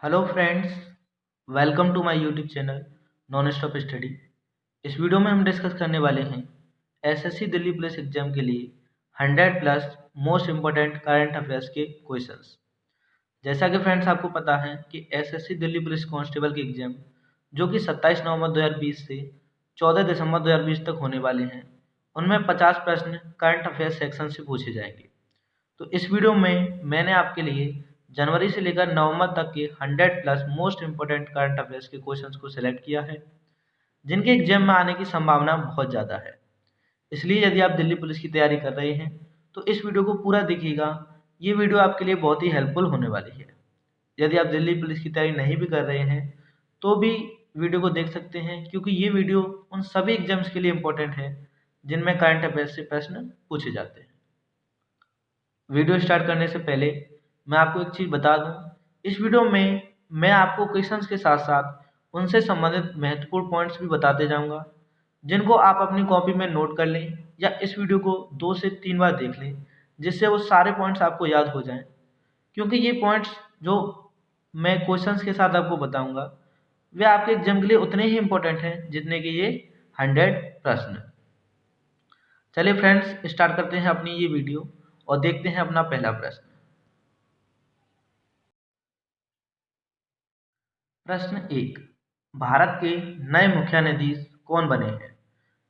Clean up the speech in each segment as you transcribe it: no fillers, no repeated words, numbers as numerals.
Hello friends, welcome to my YouTube channel non stop study. इस video में हम discuss करने वाले हैं एसएससी दिल्ली पुलिस एग्जाम के लिए 100 plus most important current affairs के क्वेश्चंस। जैसा कि फ्रेंड्स आपको पता है कि एसएससी दिल्ली पुलिस कांस्टेबल की एग्जाम जो कि 27 नवंबर 2020 से 14 दिसंबर 2020 तक होने वाले हैं, उनमें 50 प्रश्न करंट अफेयर्स सेक्शन से पूछे जाएंगे। तो इस वीडियो में मैंने आपके लिए जनवरी से लेकर नवंबर तक के 100 plus most important current affairs के क्वेश्चंस को सिलेक्ट किया है, जिनके एग्जाम में आने की संभावना बहुत ज़्यादा है। इसलिए यदि आप दिल्ली पुलिस की तैयारी कर रहे हैं तो इस वीडियो को पूरा देखिएगा। ये वीडियो आपके लिए बहुत ही हेल्पफुल होने वाली है। यदि आप दिल्ली पुलिस की तैयारी नहीं भी कर रहे हैं तो भी वीडियो को देख सकते हैं, क्योंकि ये वीडियो उन सभी एग्जाम्स के लिए इम्पोर्टेंट है जिनमें करंट अफेयर्स से प्रश्न पूछे जाते हैं। वीडियो स्टार्ट करने से पहले मैं आपको एक चीज़ बता दूं, इस वीडियो में मैं आपको क्वेश्चंस के साथ साथ उनसे संबंधित महत्वपूर्ण पॉइंट्स भी बताते जाऊंगा, जिनको आप अपनी कॉपी में नोट कर लें या इस वीडियो को 2 से 3 बार देख लें, जिससे वो सारे पॉइंट्स आपको याद हो जाएं। क्योंकि ये पॉइंट्स जो मैं क्वेश्चंस के साथ आपको बताऊंगा वे आपके एग्जाम के लिए उतने ही इम्पोर्टेंट हैं जितने कि ये 100 प्रश्न। चलिए फ्रेंड्स, स्टार्ट करते हैं अपनी ये वीडियो और देखते हैं अपना पहला प्रश्न। प्रश्न 1, भारत के नए मुख्य न्यायाधीश कौन बने हैं?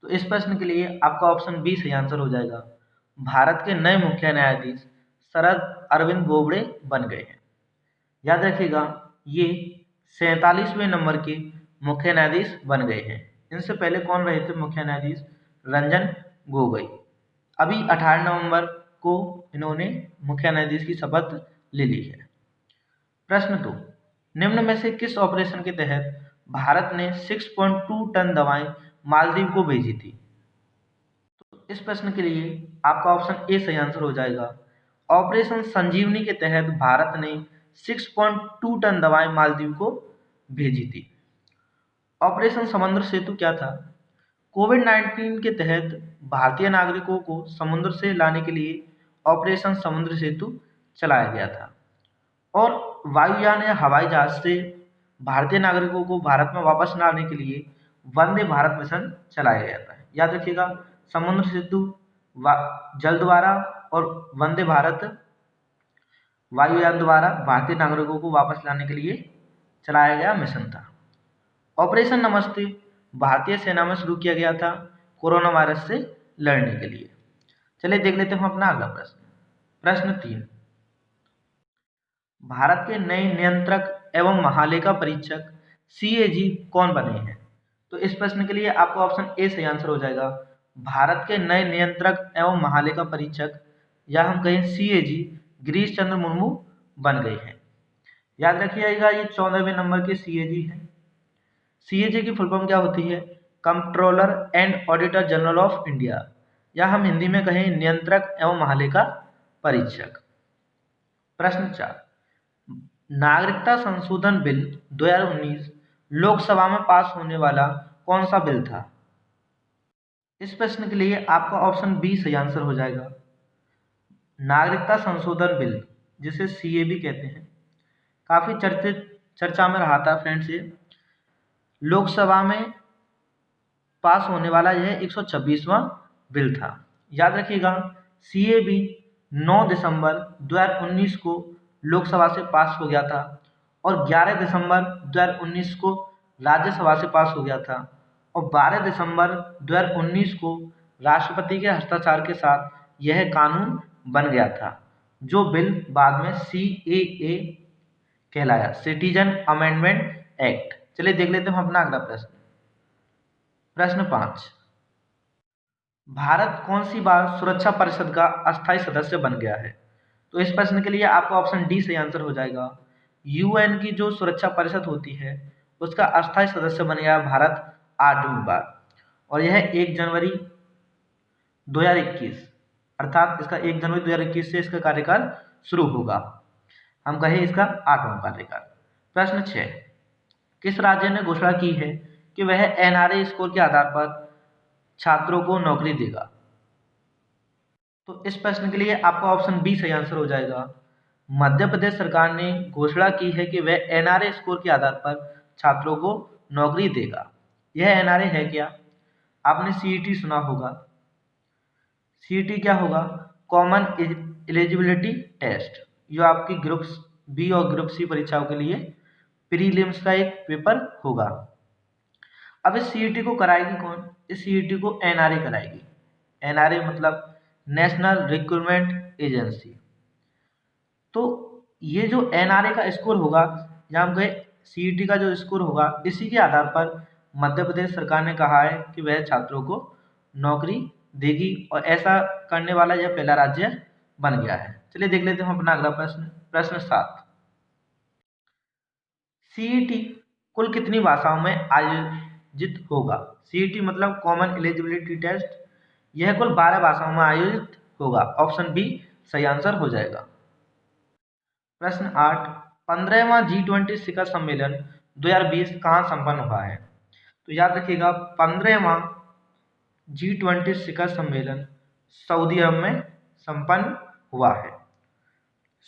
तो इस प्रश्न के लिए आपका ऑप्शन बी सही आंसर हो जाएगा। भारत के नए मुख्य न्यायाधीश शरद अरविंद बोबड़े बन गए हैं। याद रखिएगा, ये 47वें नंबर के मुख्य न्यायाधीश बन गए हैं। इनसे पहले कौन रहे थे मुख्य न्यायाधीश? रंजन गोगोई। अभी 18 नवंबर को इन्होंने मुख्य न्यायाधीश की शपथ ले ली है। प्रश्न 2, निम्न में से किस ऑपरेशन के तहत भारत ने 6.2 टन दवाएं मालदीव को भेजी थी? तो इस प्रश्न के लिए आपका ऑप्शन ए सही आंसर हो जाएगा। ऑपरेशन संजीवनी के तहत भारत ने 6.2 टन दवाएं मालदीव को भेजी थी। ऑपरेशन समुद्र सेतु क्या था? कोविड-19 के तहत भारतीय नागरिकों को समुद्र से लाने के लिए ऑपरेशन समुद्र सेतु चलाया गया था। और वायुयान या हवाई जहाज से भारतीय नागरिकों को भारत में वापस लाने के लिए वंदे भारत मिशन चलाया गया था। याद रखिएगा, समुद्र सेतु जल द्वारा और वंदे भारत वायुयान द्वारा भारतीय नागरिकों को वापस लाने के लिए चलाया गया मिशन था। ऑपरेशन नमस्ते भारतीय सेना में शुरू किया गया था कोरोना वायरस से लड़ने के लिए। चलिए देख लेते हैं अपना अगला प्रश्न। प्रश्न 3, भारत के नए नियंत्रक एवं महालेखा परीक्षक सीएजी कौन बने हैं? तो इस प्रश्न के लिए आपका ऑप्शन ए सही आंसर हो जाएगा। भारत के नए नियंत्रक एवं महालेखा परीक्षक या हम कहें सीएजी गिरीश चंद्र मुर्मू बन गए हैं। याद रखिएगा, ये 14वें नंबर के सीएजी हैं। सीएजी की फुल फॉर्म क्या होती है? Controller and auditor general of India, या हम हिंदी में कहें नियंत्रक एवं महालेखा परीक्षक। प्रश्न 4, नागरिकता संशोधन बिल 2019 लोकसभा में पास होने वाला कौन सा बिल था? इस प्रश्न के लिए आपका ऑप्शन बी सही आंसर हो जाएगा। नागरिकता संशोधन बिल, जिसे सीएबी कहते हैं, काफी चर्चा में रहा था फ्रेंड्स। ये लोकसभा में पास होने वाला यह 126वां बिल था। याद रखिएगा, सीएबी 9 दिसंबर 2019 को लोकसभा से पास हो गया था और 11 दिसंबर 2019 को राज्यसभा से पास हो गया था और 12 दिसंबर 2019 को राष्ट्रपति के हस्ताक्षर के साथ यह कानून बन गया था, जो बिल बाद में सीएए कहलाया, सिटीजन अमेंडमेंट एक्ट। चलिए देख लेते हैं अपना अगला प्रश्न। प्रश्न 5, भारत कौन सी बार सुरक्षा परिषद का अस्थायी सदस्य बन गया है? तो इस प्रश्न के लिए आपका ऑप्शन डी सही आंसर हो जाएगा। यूएन की जो सुरक्षा परिषद होती है उसका अस्थायी सदस्य बन गया भारत 8वीं बार, और यह 1 जनवरी 2021, अर्थात इसका 1 जनवरी 2021 से इसका कार्यकाल शुरू होगा। हम कहें इसका 8वां कार्यकाल। प्रश्न 6, किस राज्य ने घोषणा की है कि वह एनआरए स्कोर के आधार पर छात्रों को नौकरी देगा? तो इस प्रश्न के लिए आपका ऑप्शन बी सही आंसर हो जाएगा। मध्य प्रदेश सरकार ने घोषणा की है कि वह एनआरए स्कोर के आधार पर छात्रों को नौकरी देगा। यह एनआरए है क्या? आपने सीईटी सुना होगा। सीईटी क्या होगा? कॉमन एलिजिबिलिटी टेस्ट, जो आपकी ग्रुप बी और ग्रुप सी परीक्षाओं के लिए प्रीलिम्स का एक पेपर होगा। अब इस सीईटी को कराएगी कौन? इस सीईटी को एनआरए कराएगी। एनआरए मतलब नेशनल रिक्रूटमेंट एजेंसी। तो ये जो एनआरए का स्कोर होगा, यहाँ पे सीईटी का जो स्कोर होगा, इसी के आधार पर मध्य प्रदेश सरकार ने कहा है कि वह छात्रों को नौकरी देगी, और ऐसा करने वाला यह पहला राज्य बन गया है। चलिए देख लेते हैं हम अपना अगला प्रश्न। प्रश्न 7, सीईटी कुल कितनी भाषाओं में आयोजित होगा? सीईटी मतलब कॉमन एलिजिबिलिटी टेस्ट, यह कुल 12 भाषाओं में आयोजित होगा। ऑप्शन बी सही आंसर हो जाएगा। प्रश्न 8, 15वां G20 शिखर सम्मेलन 2020 कहाँ संपन्न हुआ है? तो याद रखिएगा, 15वां G20 शिखर सम्मेलन सऊदी अरब में संपन्न हुआ है।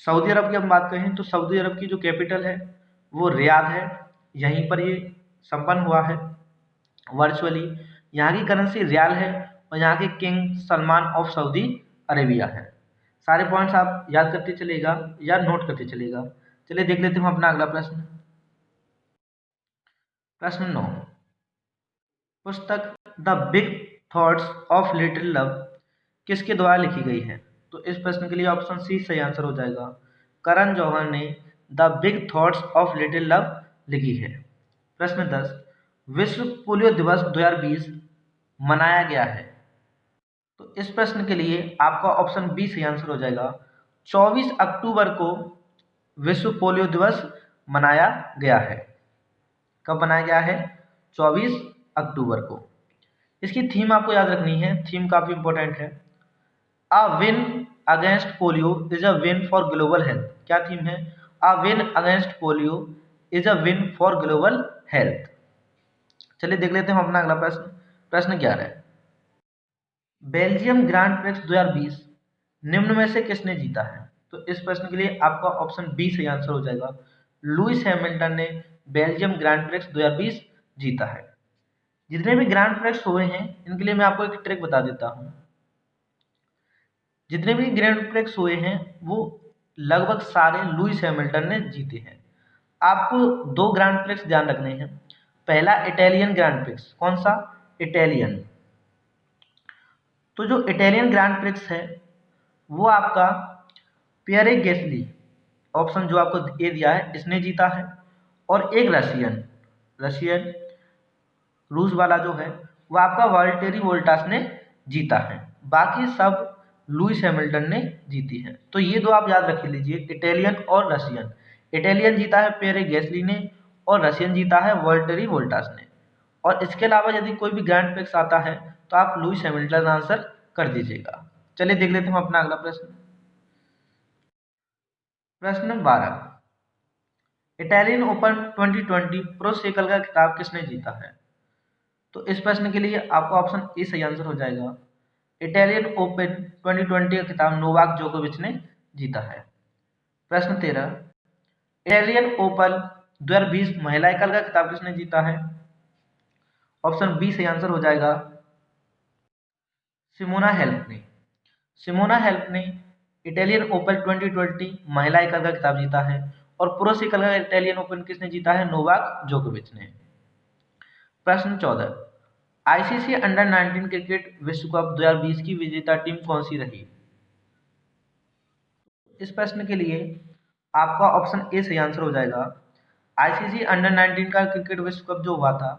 सऊदी अरब की हम बात करें तो सऊदी अरब की जो कैपिटल है वो रियाद है। यहीं पर ये संपन्न हुआ है वर्चुअली। यहाँ की करेंसी रियाल है और यहाँ के king Salman of Saudi Arabia है। सारे पॉइंट्स आप याद करते चलेगा या नोट करते चलेगा। चलिए देख लेते हैं अपना अगला प्रश्न। प्रश्न 9, पुस्तक the big thoughts of little love किसके द्वारा लिखी गई है? तो इस प्रश्न के लिए ऑप्शन सी सही आंसर हो जाएगा। करण जौहर ने the big thoughts of little love लिखी है। प्रश्न 10, विश्व पोलियो दिवस 2020 मनाया गया है। तो इस प्रश्न के लिए आपका ऑप्शन बी सही आंसर हो जाएगा। 24 अक्टूबर को विश्व पोलियो दिवस मनाया गया है। कब मनाया गया है? 24 अक्टूबर को। इसकी थीम आपको याद रखनी है, थीम काफ़ी इंपॉर्टेंट है। A win against polio is a win for global health. क्या थीम है? A win against polio is a win for global health. चलिए देख लेते हैं हम अपना अगला प्रश्न। प्रश्न 11, बेल्जियम ग्रांड प्रिक्स 2020 निम्न में से किसने जीता है? तो इस प्रश्न के लिए आपका ऑप्शन बी सही आंसर हो जाएगा। लुइस हैमिल्टन ने बेल्जियम ग्रांड प्रिक्स 2020 जीता है। जितने भी ग्रांड प्रिक्स हुए हैं इनके लिए मैं आपको एक ट्रिक बता देता हूँ। जितने भी ग्रैंड प्रिक्स हुए हैं वो लगभग सारे लुइस हैमिल्टन ने जीते हैं। आपको 2 ग्रैंड प्रिक्स ध्यान रखने हैं। पहला इटालियन ग्रैंड प्रिक्स, कौन सा? इटालियन। तो जो इटालियन ग्रैंड प्रिक्स है वो आपका पियरे गेसली, ऑप्शन जो आपको ए दिया है, इसने जीता है। और एक रशियन रूस वाला जो है वो आपका वाल्टेरी वोल्टास ने जीता है। बाकी सब लुइस हैमिल्टन ने जीती है। तो ये दो आप याद रख लीजिए, इटालियन और रशियन। इटालियन जीता है पियरे गैसली ने और रशियन जीता है वाल्टेरी वोल्टास ने। और इसके अलावा यदि कोई भी ग्रैंड प्रिक्स आता है तो आप लुइस हैमिल्टन आंसर कर दीजिएगा। चलिए देख लेते हैं हम अपना अगला प्रश्न। प्रश्न 12, इटालियन ओपन 2020 प्रो साइकिल का खिताब किसने जीता है? तो इस प्रश्न के लिए आपका ऑप्शन ए सही आंसर हो जाएगा। इटालियन ओपन 2020 का खिताब नोवाक जोकोविच ने जीता है। प्रश्न 13, इटालियन ओपन 2020 महिला एकल का खिताब किसने जीता है? ऑप्शन बी सही आंसर हो जाएगा। सिमोना हेल्प ने। सिमोना हेल्प ने इटालियन ओपन 2020 महिला एकल का खिताब जीता है। और प्रो साइकिल का इटालियन ओपन किसने जीता है? नोवाक जोकोविच ने। प्रश्न 14, आईसीसी अंडर 19 क्रिकेट विश्व कप 2020 की विजेता टीम कौन सी रही? इस प्रश्न के लिए आपका ऑप्शन ए सही आंसर हो जाएगा। आईसीसी अंडर 19 का क्रिकेट विश्व कप जो हुआ था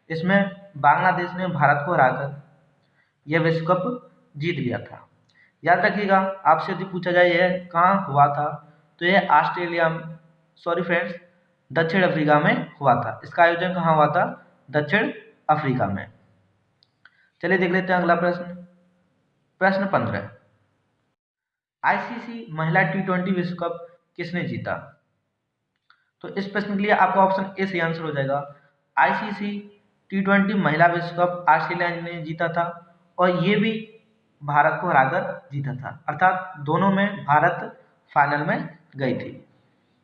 इसमें बांग्लादेश ने भारत को हराकर यह विश्व कप जीत लिया था। याद रखिएगा, आपसे यदि पूछा जाए यह कहाँ हुआ था तो यह दक्षिण अफ्रीका में हुआ था। इसका आयोजन कहाँ हुआ था? दक्षिण अफ्रीका में। चलिए देख लेते हैं अगला प्रश्न। प्रश्न 15, आईसीसी महिला T20 विश्व कप किसने जीता? तो इस प्रश्न के लिए आपका ऑप्शन ए सही आंसर हो जाएगा। आईसीसी T20 महिला विश्व कप ऑस्ट्रेलिया ने जीता था और ये भी भारत को हराकर जीता था। अर्थात दोनों में भारत फाइनल में गई थी।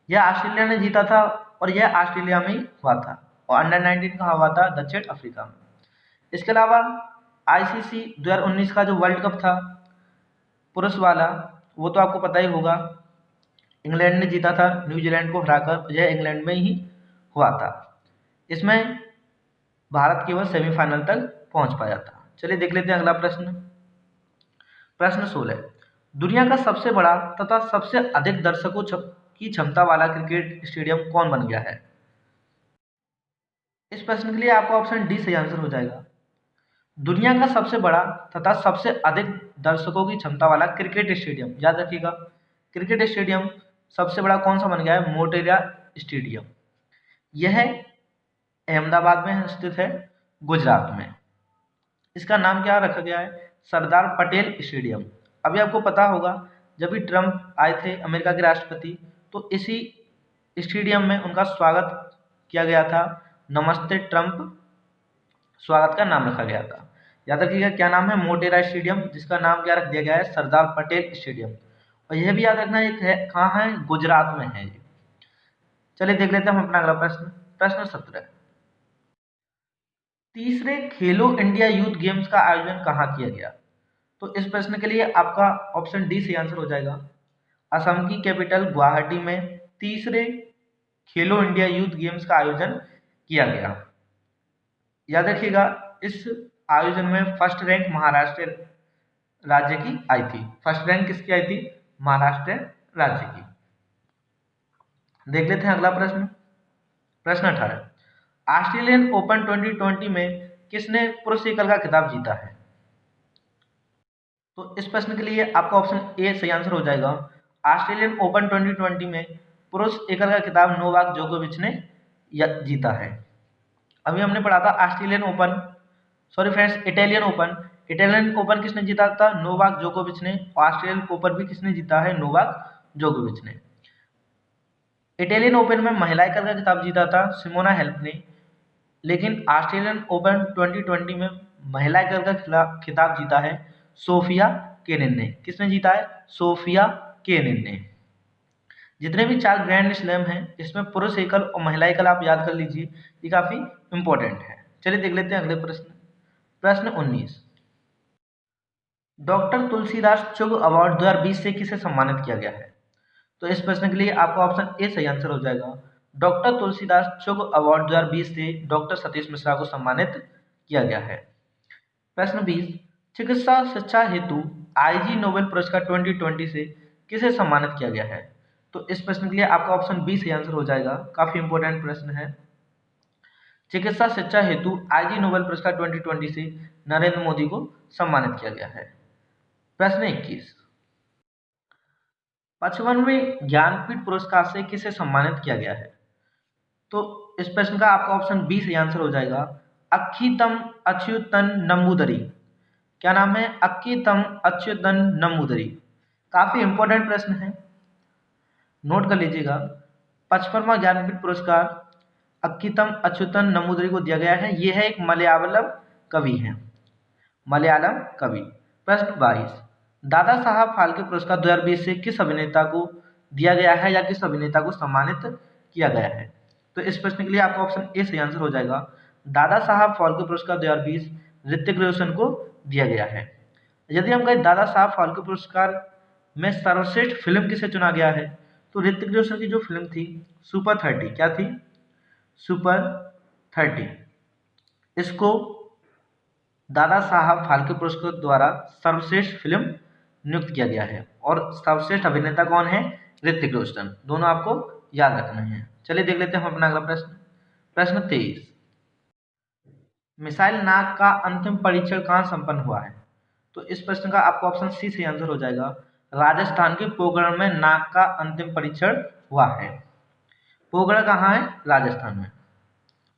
यह ऑस्ट्रेलिया ने जीता था और यह ऑस्ट्रेलिया में ही हुआ था। और अंडर 19 कहाँ हुआ था? दक्षिण अफ्रीका में। इसके अलावा आईसीसी 2019 का जो वर्ल्ड कप था पुरुष वाला, वो तो आपको पता ही होगा, इंग्लैंड ने जीता था न्यूजीलैंड को हराकर। यह इंग्लैंड में ही हुआ था। इसमें भारत केवल सेमीफाइनल तक पहुंच पाया था। चलिए देख लेते हैं अगला प्रश्न। प्रश्न 16, दुनिया का सबसे बड़ा तथा सबसे अधिक दर्शकों की क्षमता वाला क्रिकेट स्टेडियम कौन बन गया है? इस प्रश्न के लिए आपका ऑप्शन डी सही आंसर हो जाएगा। दुनिया का सबसे बड़ा तथा सबसे अधिक दर्शकों की क्षमता वाला क्रिकेट स्टेडियम, याद रखिएगा, क्रिकेट स्टेडियम सबसे बड़ा कौन सा बन गया है? मोटेरा स्टेडियम। यह अहमदाबाद में स्थित है, गुजरात में। इसका नाम क्या रखा गया है? सरदार पटेल स्टेडियम। अभी आपको पता होगा, जब भी ट्रम्प आए थे अमेरिका के राष्ट्रपति, तो इसी स्टेडियम में उनका स्वागत किया गया था। नमस्ते ट्रम्प स्वागत का नाम रखा गया था। याद रखिएगा क्या नाम है? मोटेरा स्टेडियम, जिसका नाम क्या रख दिया गया है? सरदार पटेल स्टेडियम। और यह भी याद रखना एक है, कहाँ है? गुजरात में है ये। चलिए देख लेते हैं हम अपना अगला प्रश्न। प्रश्न 17, तीसरे खेलो इंडिया यूथ गेम्स का आयोजन कहाँ किया गया? तो इस प्रश्न के लिए आपका ऑप्शन डी सही आंसर हो जाएगा। असम की कैपिटल गुवाहाटी में तीसरे खेलो इंडिया यूथ गेम्स का आयोजन किया गया। याद रखिएगा, इस आयोजन में फर्स्ट रैंक महाराष्ट्र राज्य की आई थी। फर्स्ट रैंक किसकी आई थी? महाराष्ट्र राज्य की। देख लेते हैं अगला प्रश्न। प्रश्न 18, ऑस्ट्रेलियन ओपन 2020 में किसने पुरुष एकल का खिताब जीता है? तो इस प्रश्न के लिए आपका ऑप्शन ए सही आंसर हो जाएगा। ऑस्ट्रेलियन ओपन 2020 में पुरुष एकल का खिताब नोवाक जोकोविच ने जीता है। अभी हमने पढ़ा था Australian open, sorry friends, Italian open. Italian open किसने जीता था? नोवाक जोकोविच ने। ऑस्ट्रेलियन ओपन भी किसने जीता है? नोवाक जोकोविच ने। इटालियन ओपन में महिला एकल का खिताब जीता था सिमोना हेल्प ने, लेकिन ऑस्ट्रेलियन ओपन 2020 में महिला एकल का खिताब जीता है सोफिया केनिन ने। किसने जीता है? सोफिया केनिन ने। जितने भी 4 ग्रैंड स्लैम हैं, इसमें पुरुष एकल और महिला एकल आप याद कर लीजिए, ये काफी इंपॉर्टेंट है। चलिए देख लेते हैं अगले प्रश्न। प्रश्न 19, डॉक्टर तुलसीदास चुग अवार्ड 2020 से किसे सम्मानित किया गया है? तो इस प्रश्न के लिए आपका ऑप्शन ए सही आंसर हो जाएगा। डॉक्टर तुलसीदास चुग अवार्ड 2020 से डॉक्टर सतीश मिश्रा को सम्मानित किया गया है। प्रश्न 20, चिकित्सा शिक्षा हेतु आईजी नोबेल पुरस्कार 2020 से किसे सम्मानित किया गया है? तो इस प्रश्न के लिए आपका ऑप्शन बी सही आंसर हो जाएगा। काफी इंपॉर्टेंट प्रश्न है। चिकित्सा शिक्षा हेतु आईजी नोबेल पुरस्कार 2020 से नरेंद्र मोदी को सम्मानित किया गया है। प्रश्न 21, 55वें ज्ञानपीठ पुरस्कार से किसे सम्मानित किया गया है? तो इस प्रश्न का आपका ऑप्शन बी सही आंसर हो जाएगा। अक्कीतम अच्युतन नंबूदरी। क्या नाम है? अक्कीतम अच्युतन नंबूदरी। काफी इंपॉर्टेंट प्रश्न है, नोट कर लीजिएगा। 55वां ज्ञानपीठ पुरस्कार अक्कीतम अच्युतन नंबूदरी को दिया गया है। यह है एक मलयालम कवि है, मलयालम कवि। प्रश्न 22, दादा साहब फाल्के पुरस्कार 2020 से किस अभिनेता को दिया गया है या किस अभिनेता को सम्मानित किया गया है? तो इस प्रश्न के लिए आपका ऑप्शन ए सही आंसर हो जाएगा। दादा साहब फाल्के पुरस्कार 2020 ऋतिक रोशन को दिया गया है। यदि हम कहें दादा साहब फाल्के पुरस्कार में सर्वश्रेष्ठ फिल्म किसे चुना गया है, तो ऋतिक रोशन की जो फिल्म थी सुपर 30, क्या थी? सुपर 30। इसको दादा साहब फाल्के पुरस्कार द्वारा सर्वश्रेष्ठ फिल्म नियुक्त किया गया है। और सर्वश्रेष्ठ अभिनेता कौन है? ऋतिक रोशन। दोनों आपको याद रखना है। चलिए देख लेते हैं हम अपना अगला प्रश्न। प्रश्न 23, मिसाइल नाग का अंतिम परीक्षण कहाँ संपन्न हुआ है? तो इस प्रश्न का आपको ऑप्शन सी सही आंसर हो जाएगा। राजस्थान के पोखरण में नाग का अंतिम परीक्षण हुआ है। पोखरण कहाँ है? राजस्थान में।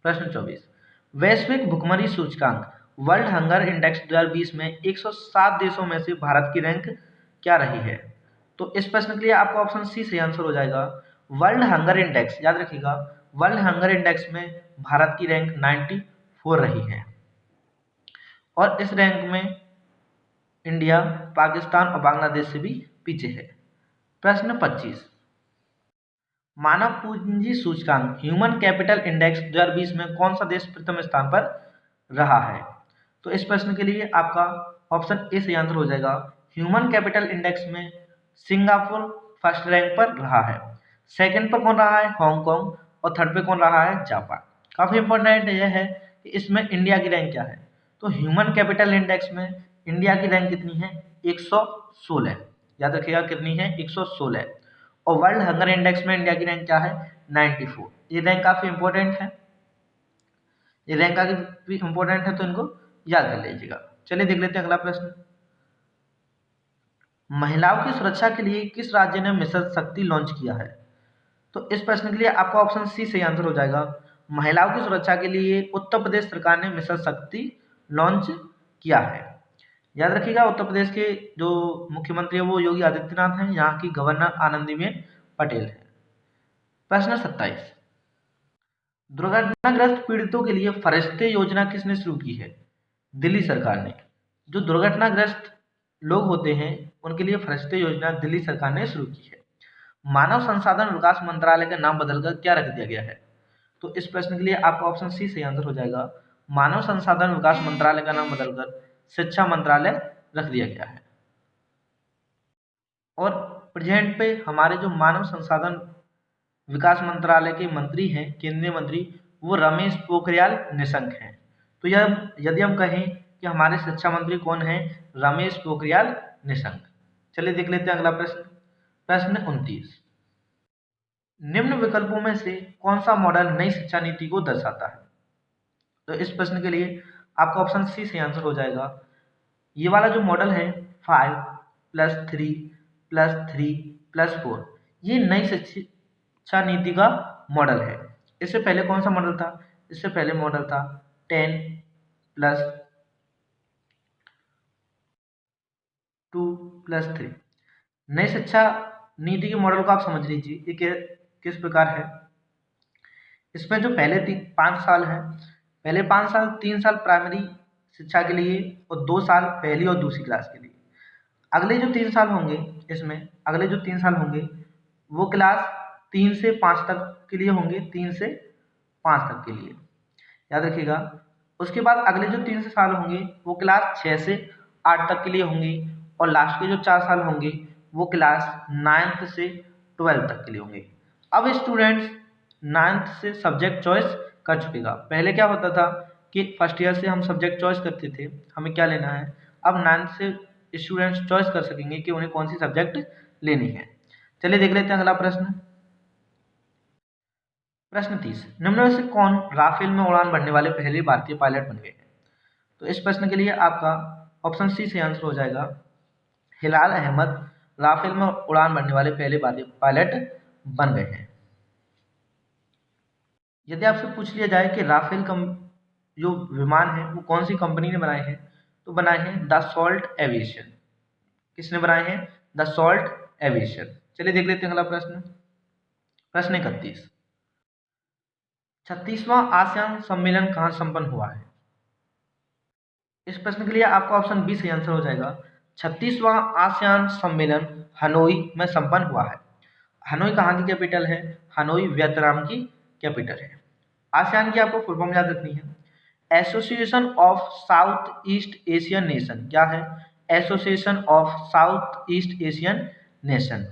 प्रश्न 24, वैश्विक भुखमरी सूचकांक वर्ल्ड हंगर इंडेक्स 2020 में 107 देशों में से भारत की रैंक क्या रही है? तो इस प्रश्न के लिए आपका ऑप्शन सी सही आंसर हो जाएगा। वर्ल्ड हंगर इंडेक्स, याद रखिएगा, वर्ल्ड हंगर इंडेक्स में भारत की रैंक 94 रही है। और इस रैंक में इंडिया, पाकिस्तान और बांग्लादेश से भी पीछे है। प्रश्न 25, मानव पूंजी सूचकांक ह्यूमन कैपिटल इंडेक्स 2020 में कौन सा देश प्रथम स्थान पर रहा है? तो इस प्रश्न के लिए आपका ऑप्शन ए सही आंसर हो जाएगा। ह्यूमन कैपिटल इंडेक्स में सिंगापुर फर्स्ट रैंक पर रहा है। सेकंड पर कौन रहा है? हांगकांग। और थर्ड पे कौन रहा है? जापान। काफी इंपॉर्टेंट यह है कि इसमें इंडिया की रैंक क्या है। तो ह्यूमन कैपिटल इंडेक्स में इंडिया की रैंक कितनी है? 116। याद रखिएगा कितनी है? 116। और वर्ल्ड हंगर इंडेक्स में इंडिया की रैंक क्या है? 94। ये रैंक काफी इंपॉर्टेंट है। ये रैंक काफी इंपॉर्टेंट है तो इनको याद कर लीजिएगा। चलिए देख लेते हैं अगला प्रश्न। महिलाओं की सुरक्षा के लिए किस राज्य ने मिशन शक्ति लॉन्च किया है? तो इस प्रश्न के लिए आपका ऑप्शन सी सही आंसर हो जाएगा। महिलाओं की सुरक्षा के लिए उत्तर प्रदेश सरकार ने मिशन शक्ति लॉन्च किया है। याद रखिएगा उत्तर प्रदेश के जो मुख्यमंत्री है वो योगी आदित्यनाथ हैं। यहाँ की गवर्नर आनंदीबेन पटेल है। प्रश्न 27। दुर्घटनाग्रस्त पीड़ितों के लिए फरिश्ते योजना किसने शुरू की है? दिल्ली सरकार ने। जो दुर्घटनाग्रस्त लोग होते हैं उनके लिए फरिश्ते योजना दिल्ली सरकार ने शुरू की है। मानव संसाधन विकास मंत्रालय का नाम बदलकर क्या रख दिया गया है? तो इस प्रश्न के लिए आपका ऑप्शन सी सही आंसर हो जाएगा। मानव संसाधन विकास मंत्रालय का नाम बदलकर शिक्षा मंत्रालय रख दिया गया है। और प्रेजेंट पे हमारे जो मानव संसाधन विकास मंत्रालय के मंत्री हैं, केंद्रीय मंत्री, वो रमेश पोखरियाल निशंक हैं। तो यह यदि हम कहें कि हमारे शिक्षा मंत्री कौन हैं? रमेश पोखरियाल निशंक। चलिए देख लेते हैं अगला प्रश्न। प्रश्न 29। निम्न विकल्पों में से कौन सा मॉडल नई शिक्षा नीति को दर्शाता है? तो इस प्रश्न के लिए आपका ऑप्शन सी से आंसर हो जाएगा। ये वाला जो मॉडल है 5+3+3+4, ये नई शिक्षा नीति का मॉडल है। इससे पहले कौन सा मॉडल था? इससे पहले मॉडल था 10+2+3। नई शिक्षा नीति के मॉडल को आप समझ लीजिए ये किस प्रकार है। इसमें जो पहले 5 साल है, पहले 5 साल 3 साल प्राइमरी शिक्षा के लिए और 2 साल पहली और दूसरी क्लास के लिए। अगले जो 3 साल होंगे इसमें, अगले जो 3 साल होंगे वो क्लास 3 से 5 तक के लिए होंगे, 3 से 5 तक के लिए याद रखिएगा। उसके बाद अगले जो 3 से साल होंगे वो क्लास 6 से 8 तक के लिए होंगे। और लास्ट के जो 4 साल होंगे वो क्लास 9th से 12 तक के लिए होंगे। अब स्टूडेंट्स 9th से सब्जेक्ट चॉइस कर चुकेगा। पहले क्या होता था कि फर्स्ट ईयर से हम सब्जेक्ट चॉइस करते थे, हमें क्या लेना है। अब 9th से स्टूडेंट्स चॉइस कर सकेंगे कि उन्हें कौन सी सब्जेक्ट लेनी है। चलिए देख लेते हैं अगला प्रश्न। प्रश्न 30। निम्न में से कौन राफेल में उड़ान भरने वाले पहले भारतीय पायलट बन गए हैं? तो इस प्रश्न के लिए आपका ऑप्शन सी से आंसर हो जाएगा। हिलाल अहमद राफेल में उड़ान भरने वाले पहले भारतीय पायलट बन गए हैं। यदि आपसे पूछ लिया जाए कि राफेल जो विमान है वो कौन सी कंपनी ने बनाए हैं, तो बनाए हैं दसॉल्ट एविएशन। किसने बनाए हैं? Dassault aviation. चलिए देख लेते हैं अगला प्रश्न। प्रश्न 31। 36वां आसियान सम्मेलन कहाँ संपन्न हुआ है? इस प्रश्न के लिए आपका ऑप्शन बी सही आंसर हो जाएगा। 36वां आसियान सम्मेलन हनोई में संपन्न हुआ है। हनोई कहाँ की कैपिटल है? हनोई वियतनाम की कैपिटल है। आसियान की आपको फुल फॉर्म याद रखनी है। Association of south east Asian nation. क्या है? Association of south east Asian nation.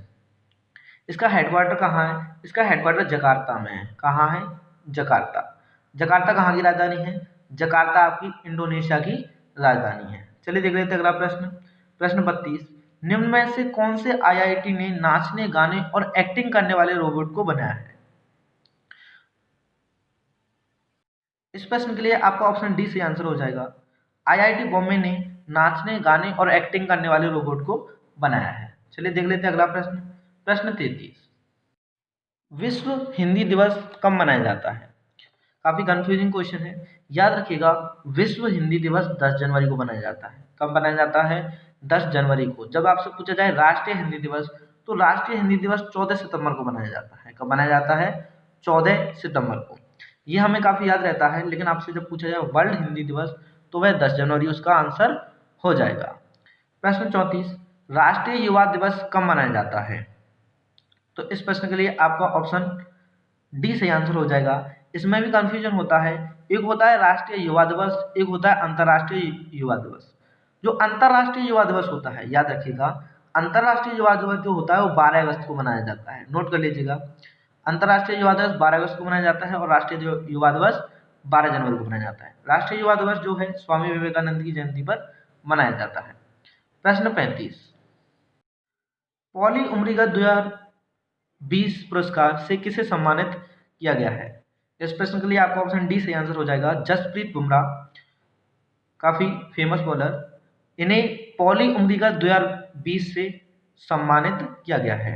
इसका हेडक्वार्टर कहाँ है? इसका हेडक्वार्टर जकार्ता में है। कहाँ है? जकार्ता। जकार्ता कहाँ की राजधानी है? जकार्ता आपकी इंडोनेशिया की राजधानी है। चलिए देख लेते हैं अगला प्रश्न। प्रश्न 32। निम्न में से कौन से आईआईटी ने नाचने, गाने और एक्टिंग करने वाले रोबोट को बनाया है? इस प्रश्न के लिए आपका ऑप्शन डी से आंसर हो जाएगा। आईआईटी बॉम्बे ने नाचने, गाने और एक्टिंग करने वाले रोबोट को बनाया है। चलिए देख लेते हैं अगला प्रश्न। प्रश्न 33। विश्व हिंदी दिवस कब मनाया जाता है? काफी कंफ्यूजिंग क्वेश्चन है। याद रखिएगा विश्व हिंदी दिवस 10 जनवरी को मनाया जाता है। कब मनाया जाता है? 10 जनवरी को। जब आपसे पूछा जाए राष्ट्रीय हिंदी दिवस, तो राष्ट्रीय हिंदी दिवस 14 सितंबर को मनाया जाता है। कब मनाया जाता है? 14 सितंबर को। ये हमें काफी याद रहता है, लेकिन आपसे जब पूछा जाए वर्ल्ड हिंदी दिवस तो वह 10 जनवरी उसका आंसर हो जाएगा। प्रश्न 34। राष्ट्रीय युवा दिवस कब मनाया जाता है? तो इस प्रश्न के लिए आपका ऑप्शन डी सही आंसर हो जाएगा। इसमें भी कंफ्यूजन होता है, एक होता है राष्ट्रीय युवा दिवस, एक होता है अंतर्राष्ट्रीय युवा दिवस। जो अंतर्राष्ट्रीय युवा दिवस होता है, याद रखिएगा, अंतर्राष्ट्रीय युवा दिवस जो होता है वो 12 अगस्त को मनाया जाता है, नोट कर लीजिएगा। अंतर्राष्ट्रीय युवा दिवस 12 अगस्त को मनाया जाता है और राष्ट्रीय युवा दिवस 12 जनवरी को मनाया जाता है। राष्ट्रीय युवा दिवस जो है स्वामी विवेकानंद की जयंती पर मनाया जाता है। प्रश्न 35, पॉली उमरीगत 2020 पुरस्कार से किसे सम्मानित किया गया है? इस प्रश्न के लिए आपका ऑप्शन डी सही आंसर हो जाएगा। जसप्रीत बुमराह, काफी फेमस बॉलर, इन्हें पॉली उमरीगत 2020 से सम्मानित किया गया है।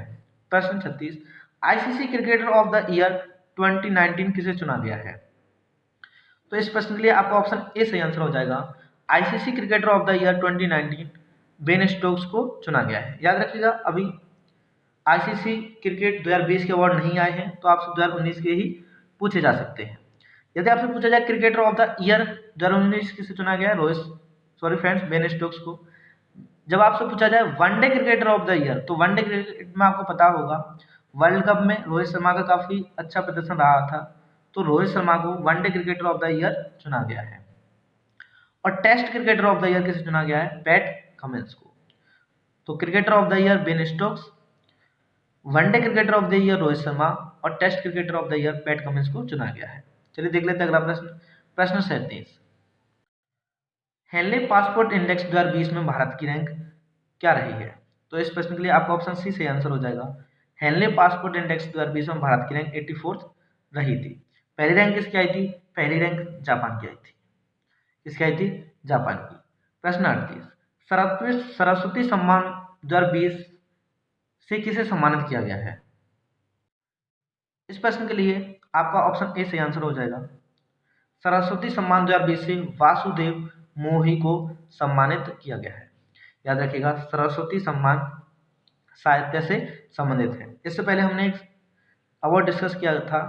प्रश्न 36, ICC cricketer of the year 2019 किसे चुना गया है? तो इस प्रश्न के लिए आपका ऑप्शन ए सही आंसर हो जाएगा। ICC cricketer of the year 2019 Ben Stokes को चुना गया है। याद रखिएगा, अभी आईसीसी क्रिकेट 2020 के अवार्ड नहीं आए हैं, तो आपसे 2019 के ही पूछे जा सकते हैं। यदि आपसे पूछा जाए क्रिकेटर ऑफ द ईयर 2019 किसे चुना गया है, बेन स्टोक्स को। जब आपसे पूछा जाए one day cricketer of the year, तो वनडे क्रिकेट में आपको पता होगा वर्ल्ड कप में रोहित शर्मा का काफी अच्छा प्रदर्शन रहा था, तो रोहित शर्मा को one day cricketer of the year चुना गया है। और test cricketer of the year किसे चुना गया है? पैट कमिंस को। तो cricketer of the year Ben Stokes, one day cricketer of the year Rohit Sharma और test cricketer of the year Pat Cummins को चुना गया है। चलिए देख लेते हैं अगला प्रश्न। प्रश्न 37, हेनले पासपोर्ट इंडेक्स 2020 में भारत की रैंक क्या रही है? तो इस प्रश्न के लिए आपका ऑप्शन सी सही आंसर हो जाएगा। हेनले पासपोर्ट इंडेक्स 2020 में भारत की रैंक 84 रही थी। पहली रैंक किसकी आई थी? पहली रैंक जापान की आई थी। किसकी आई थी? जापान की। प्रश्न 38, सरस्वती सम्मान 2020 से किसे सम्मानित किया गया है? इस प्रश्न के लिए आपका ऑप्शन ए सही आंसर हो जाएगा। सरस्वती सम्मान 2020 से वासुदेव मोही को सम्मानित किया गया है। याद रखिएगा, सरस्वती सम्मान साहित्य से संबंधित है। इससे पहले हमने एक अवार्ड डिस्कस किया था,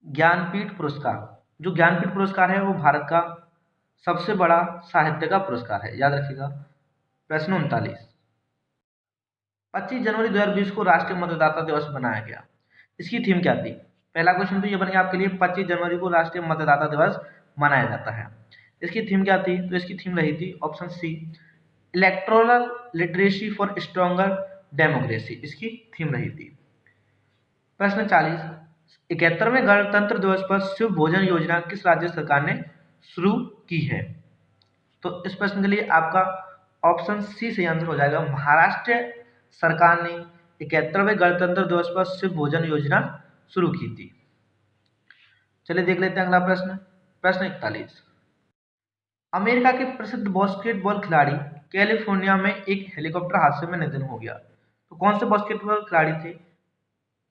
ज्ञानपीठ पुरस्कार। जो ज्ञानपीठ पुरस्कार है वो भारत का सबसे बड़ा साहित्य का पुरस्कार है, याद रखिएगा। प्रश्न 39, 25 जनवरी 2020 को राष्ट्रीय मतदाता दिवस बनाया गया, इसकी थीम क्या थी? पहला क्वेश्चन तो ये बन गया आपके लिए, 25 जनवरी को राष्ट्रीय मतदाता दिवस मनाया जाता है, इसकी थीम क्या थी? तो इसकी थीम रही थी option C, electoral literacy for stronger democracy, इसकी थीम रही थी। प्रश्न 40, 71वें गणतंत्र दिवस पर शिव भोजन योजना किस राज्य सरकार ने शुरू की है? तो इस प्रश्न के लिए आपका ऑप्शन सी सही आंसर हो जाएगा। महाराष्ट्र सरकार ने 71वें गणतंत्र दिवस पर शिव भोजन योजना शुरू की थी। चलिए देख लेते हैं अगला प्रश्न। प्रश्न 41, अमेरिका के प्रसिद्ध बास्केटबॉल खिलाड़ी कैलिफोर्निया में एक हेलीकॉप्टर हादसे में निधन हो गया, तो कौन से बास्केटबॉल खिलाड़ी थे?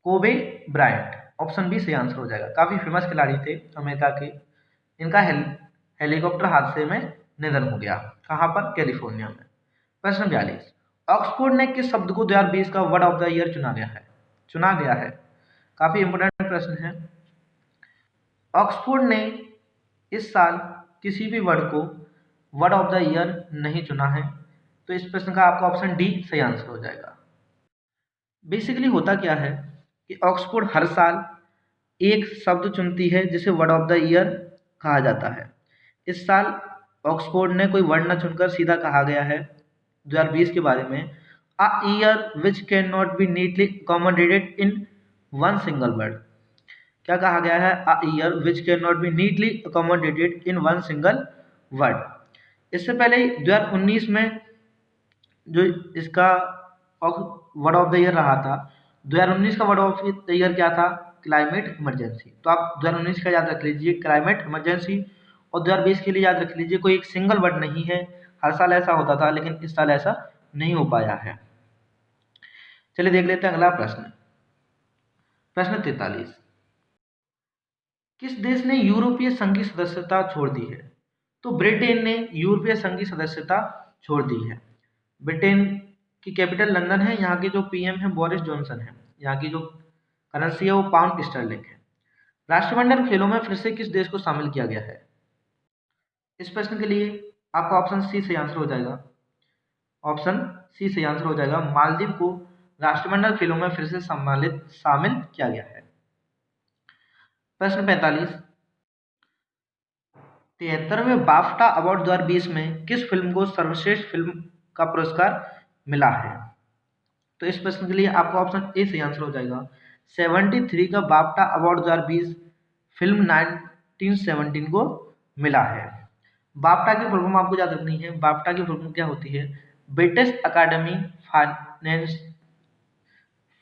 कोबे ब्रायंट, ऑप्शन बी सही आंसर हो जाएगा। काफी फेमस खिलाड़ी थे अमेरिका के, इनका हेलीकॉप्टर हादसे में निधन हो गया। कहां पर? कैलिफोर्निया में। प्रश्न 42, ऑक्सफोर्ड ने किस शब्द को 2020 का वर्ड ऑफ द ईयर चुना गया है? काफी इंपोर्टेंट प्रश्न है। ऑक्सफोर्ड ने इस साल किसी भी वर्ड को वर्ड ऑफ द ईयर नहीं चुना है, तो इस प्रश्न का आपका ऑप्शन डी सही आंसर हो जाएगा। बेसिकली होता क्या है कि ऑक्सफोर्ड हर साल एक शब्द चुनती है जिसे वर्ड ऑफ द ईयर कहा जाता है। इस साल ऑक्सफोर्ड ने कोई वर्ड न चुनकर सीधा कहा गया है 2020 के बारे में, a year which can not be neatly accommodated in one single word. क्या कहा गया है? A year which can not be neatly accommodated in one single word. इससे पहले 2019 में जो इसका वर्ड ऑफ द ईयर रहा था, 2019 का वर्ड ऑफ द ईयर क्या था? Climate emergency. तो आप 2019 का याद रख लीजिए क्लाइमेट इमरजेंसी, और 2020 के लिए याद रख लीजिए कोई एक सिंगल वर्ड नहीं है। हर साल ऐसा होता था लेकिन इस साल ऐसा नहीं हो पाया है। चलिए देख लेते हैं अगला प्रश्न। प्रश्न 43, किस देश ने यूरोपीय संघ की सदस्यता छोड़ दी है? तो ब्रिटेन ने यूरोपीय संघ की सदस्यता छोड़ दी है। ब्रिटेन की कैपिटल लंदन है, यहाँ के जो पीएम है बोरिस जॉनसन है, यहाँ की जो करेंसी है वो पाउंड स्टर्लिंग है। राष्ट्रमंडल खेलों में फिर से किस देश को शामिल किया गया है? इस प्रश्न के लिए आपका ऑप्शन सी सही आंसर हो जाएगा। ऑप्शन सी सही आंसर हो जाएगा। मालदीव को राष्ट्रमंडल खेलों में फिर से शामिल किया गया है। प्रश्न 45, 73वें बाफ्टा अवार्ड 2020 में किस फिल्म को सर्वश्रेष्ठ फिल्म का पुरस्कार मिला है? तो इस प्रश्न के लिए आपका ऑप्शन ए सही आंसर हो जाएगा। 73 का बाफ्टा अवार्ड 2020 फिल्म 1917 को मिला है। बाफ्टा की फुल फॉर्म आपको याद रखनी है। बाफ्टा की फुल फॉर्म क्या होती है? British Academy Finance